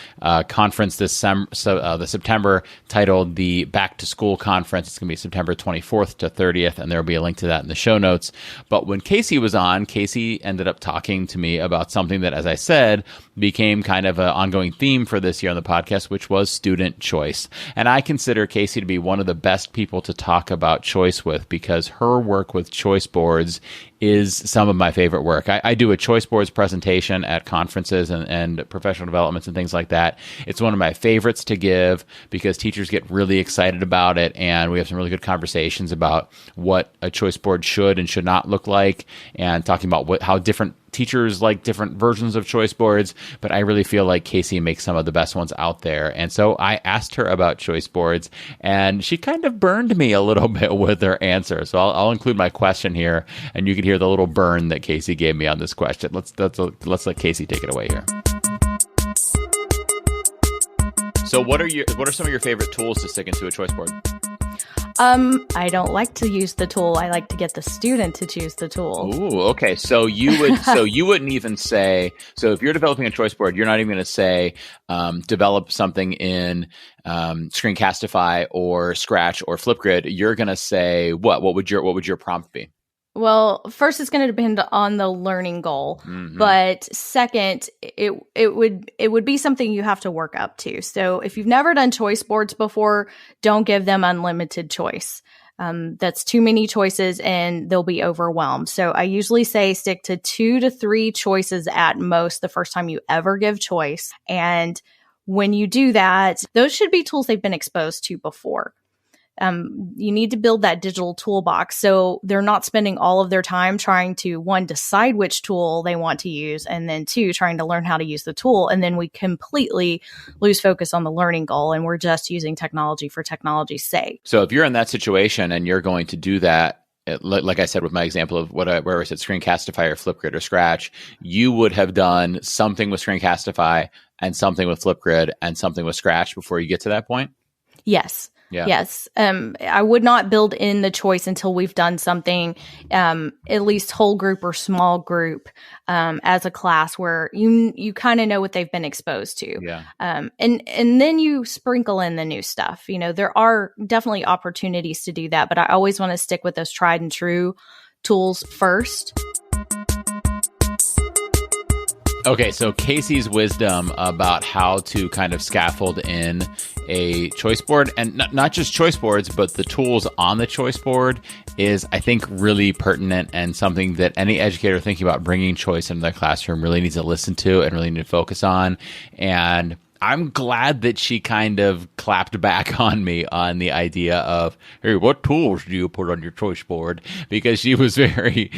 conference this September titled the Back to School Conference. It's going to be September 24th to 30th, and there will be a link to that in the show notes. But when Casey was on, Casey ended up talking to me about something that, as I said, became kind of an ongoing theme for this year on the podcast, which was student choice. And I consider Casey to be one of the best people to talk about choice with because her work with choice boards is some of my favorite work. I do a choice boards presentation at conferences and professional developments and things like that. It's one of my favorites to give because teachers get really excited about it, and we have some really good conversations about what a choice board should and should not look like, and talking about how different teachers like different versions of choice boards, but I really feel like Casey makes some of the best ones out there. And so I asked her about choice boards, and she kind of burned me a little bit with her answer. So I'll include my question here, and you can hear the little burn that Casey gave me on this question. Let's let Casey take it away here. So what are some of your favorite tools to stick into a choice board? I don't like to use the tool. I like to get the student to choose the tool. Ooh, okay. So you wouldn't even say, so if you're developing a choice board, you're not even going to say, develop something in, Screencastify or Scratch or Flipgrid. You're going to say what would your prompt be? Well, first, it's going to depend on the learning goal, but second, it would be something you have to work up to. So if you've never done choice boards before, don't give them unlimited choice. That's too many choices and they'll be overwhelmed. So I usually say stick to 2 to 3 choices at most the first time you ever give choice. And when you do that, those should be tools they've been exposed to before. You need to build that digital toolbox so they're not spending all of their time trying to, 1, decide which tool they want to use, and then 2, trying to learn how to use the tool. And then we completely lose focus on the learning goal, and we're just using technology for technology's sake. So if you're in that situation and you're going to do that, like I said with my example of where I said Screencastify or Flipgrid or Scratch, you would have done something with Screencastify and something with Flipgrid and something with Scratch before you get to that point? Yes. Yeah. Yes. I would not build in the choice until we've done something, at least whole group or small group, as a class where you kind of know what they've been exposed to. Yeah. And then you sprinkle in the new stuff. You know, there are definitely opportunities to do that, but I always want to stick with those tried and true tools first. Okay, so Casey's wisdom about how to kind of scaffold in a choice board, and not just choice boards, but the tools on the choice board is, I think, really pertinent and something that any educator thinking about bringing choice into their classroom really needs to listen to and really need to focus on. And I'm glad that she kind of clapped back on me on the idea of, hey, what tools do you put on your choice board? Because she was very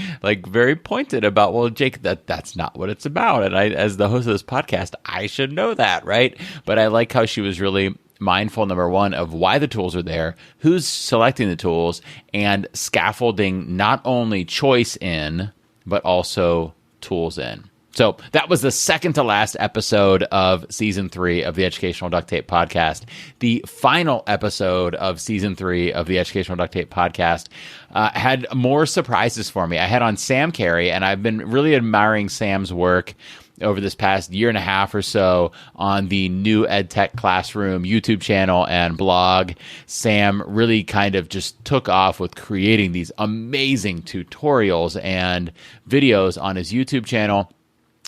pointed about, well, Jake, that's not what it's about. And I, as the host of this podcast, I should know that, right? But I like how she was really mindful, number one, of why the tools are there, who's selecting the tools, and scaffolding not only choice in, but also tools in. So that was the second to last episode of season 3 of the Educational Duct Tape podcast. The final episode of season 3 of the Educational Duct Tape podcast had more surprises for me. I had on Sam Carey, and I've been really admiring Sam's work over this past year and a half or so on the New EdTech Classroom YouTube channel and blog. Sam really kind of just took off with creating these amazing tutorials and videos on his YouTube channel.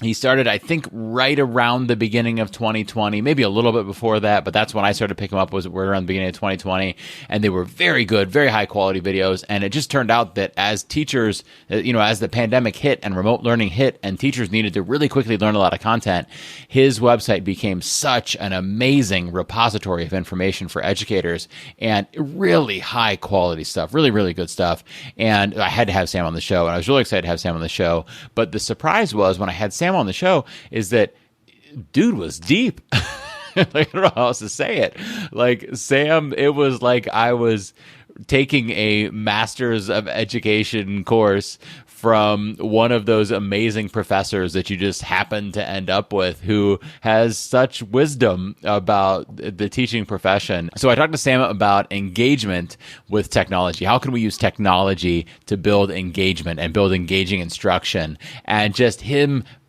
He started, I think, right around the beginning of 2020, maybe a little bit before that, but that's when I started picking them up, was right around the beginning of 2020. And they were very good, very high quality videos. And it just turned out that as teachers, as the pandemic hit and remote learning hit and teachers needed to really quickly learn a lot of content, his website became such an amazing repository of information for educators and really high quality stuff, really, really good stuff. And I had to have Sam on the show, and I was really excited to have Sam on the show. But the surprise was when I had Sam on the show is that dude was deep. I don't know how else to say it. Like Sam, it was like I was taking a Masters of Education course from one of those amazing professors that you just happen to end up with who has such wisdom about the teaching profession. So I talked to Sam about engagement with technology. How can we use technology to build engagement and build engaging instruction? And just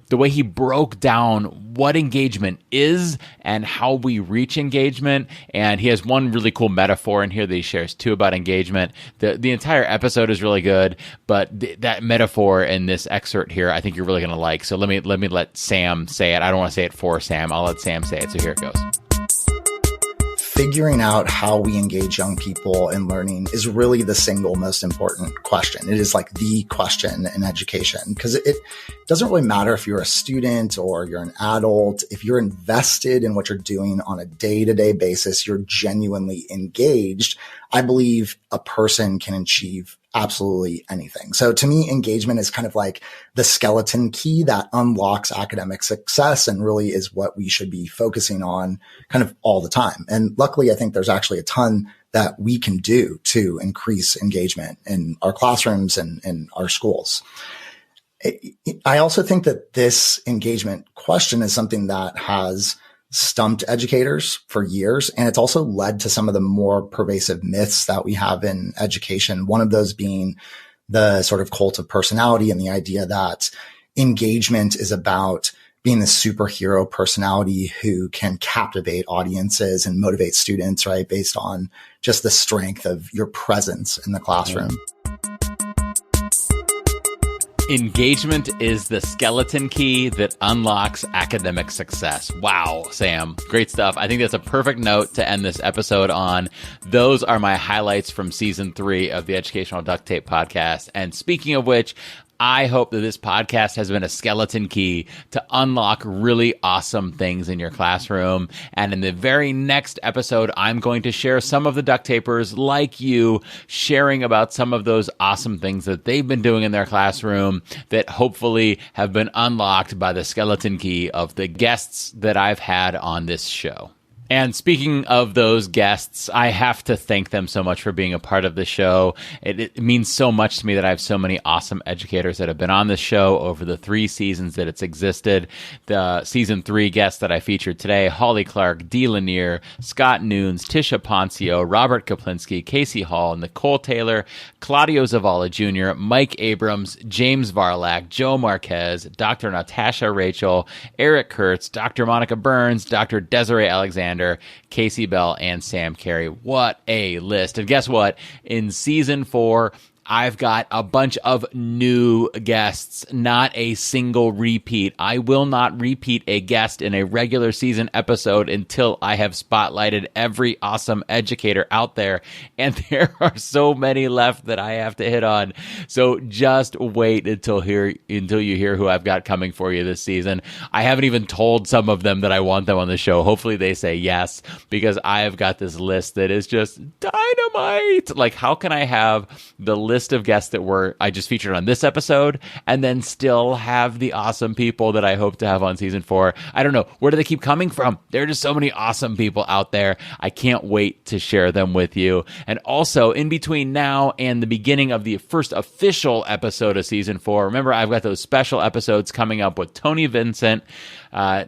the way he broke down what engagement is and how we reach engagement. And he has one really cool metaphor in here that he shares too about engagement. The entire episode is really good, but that metaphor in this excerpt here, I think you're really going to like. So let me let Sam say it. I don't want to say it for Sam. I'll let Sam say it. So here it goes. Figuring out how we engage young people in learning is really the single most important question. It is like the question in education, because it doesn't really matter if you're a student or you're an adult. If you're invested in what you're doing on a day-to-day basis, you're genuinely engaged, I believe a person can achieve absolutely anything. So to me, engagement is kind of like the skeleton key that unlocks academic success and really is what we should be focusing on kind of all the time. And luckily, I think there's actually a ton that we can do to increase engagement in our classrooms and in our schools. I also think that this engagement question is something that has stumped educators for years. And it's also led to some of the more pervasive myths that we have in education. One of those being the sort of cult of personality and the idea that engagement is about being the superhero personality who can captivate audiences and motivate students, right? Based on just the strength of your presence in the classroom. Engagement is the skeleton key that unlocks academic success. Wow, Sam. Great stuff. I think that's a perfect note to end this episode on. Those are my highlights from season 3 of the Educational Duct Tape podcast. And speaking of which, I hope that this podcast has been a skeleton key to unlock really awesome things in your classroom. And in the very next episode, I'm going to share some of the duct tapers like you sharing about some of those awesome things that they've been doing in their classroom that hopefully have been unlocked by the skeleton key of the guests that I've had on this show. And speaking of those guests, I have to thank them so much for being a part of the show. It means so much to me that I have so many awesome educators that have been on the show over the 3 seasons that it's existed. The season 3 guests that I featured today, Holly Clark, Dee Lanier, Scott Nunes, Tisha Poncio, Robert Kaplinski, Casey Hall, Nicole Taylor, Claudio Zavala Jr., Mike Abrams, James Varlak, Joe Marquez, Dr. Natasha Rachel, Eric Kurtz, Dr. Monica Burns, Dr. Desiree Alexander, Casey Bell, and Sam Carey. What a list. And guess what? In season 4, I've got a bunch of new guests, not a single repeat. I will not repeat a guest in a regular season episode until I have spotlighted every awesome educator out there. And there are so many left that I have to hit on. So just wait until you hear who I've got coming for you this season. I haven't even told some of them that I want them on the show. Hopefully they say yes, because I have got this list that is just dynamite. Like, how can I have the list of guests that I just featured on this episode and then still have the awesome people that I hope to have on season 4? I don't know. Where do they keep coming from? There are just so many awesome people out there. I can't wait to share them with you. And also, in between now and the beginning of the first official episode of season 4, remember, I've got those special episodes coming up with Tony Vincent,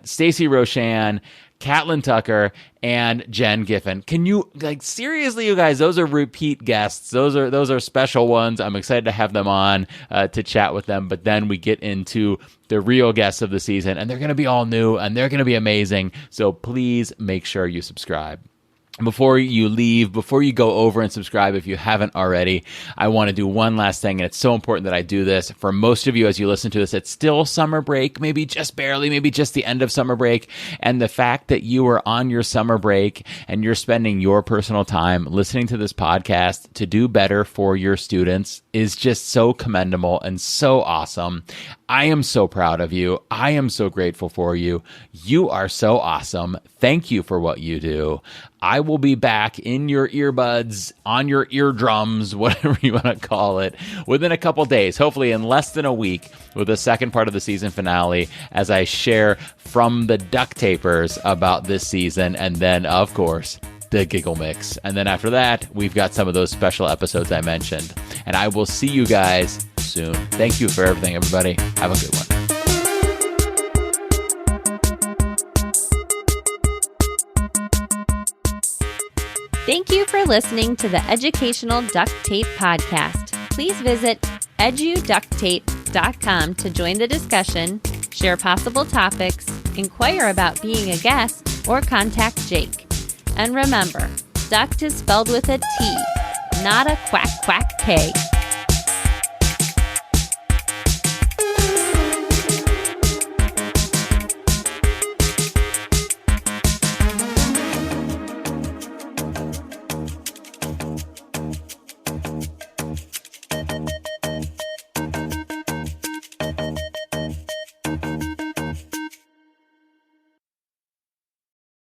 Stacey Roshan, Catlin Tucker, and Jen Giffen. Can you, seriously, you guys, those are repeat guests. Those are special ones. I'm excited to have them on to chat with them. But then we get into the real guests of the season, and they're going to be all new, and they're going to be amazing. So please make sure you subscribe. Before you leave, before you go over and subscribe, if you haven't already, I want to do one last thing, and it's so important that I do this. For most of you, as you listen to this, it's still summer break, maybe just barely, maybe just the end of summer break. And the fact that you are on your summer break and you're spending your personal time listening to this podcast to do better for your students is just so commendable and so awesome. I am so proud of you. I am so grateful for you. You are so awesome. Thank you for what you do. I will be back in your earbuds, on your eardrums, whatever you want to call it, within a couple days, hopefully in less than a week, with the second part of the season finale as I share from the duct tapers about this season. And then, of course, the Giggle Mix. And then after that, we've got some of those special episodes I mentioned. And I will see you guys soon. Thank you for everything, everybody. Have a good one. Thank you for listening to the Educational Duct Tape Podcast. Please visit eduducttape.com to join the discussion, share possible topics, inquire about being a guest, or contact Jake. And remember, duct is spelled with a T, not a quack quack K.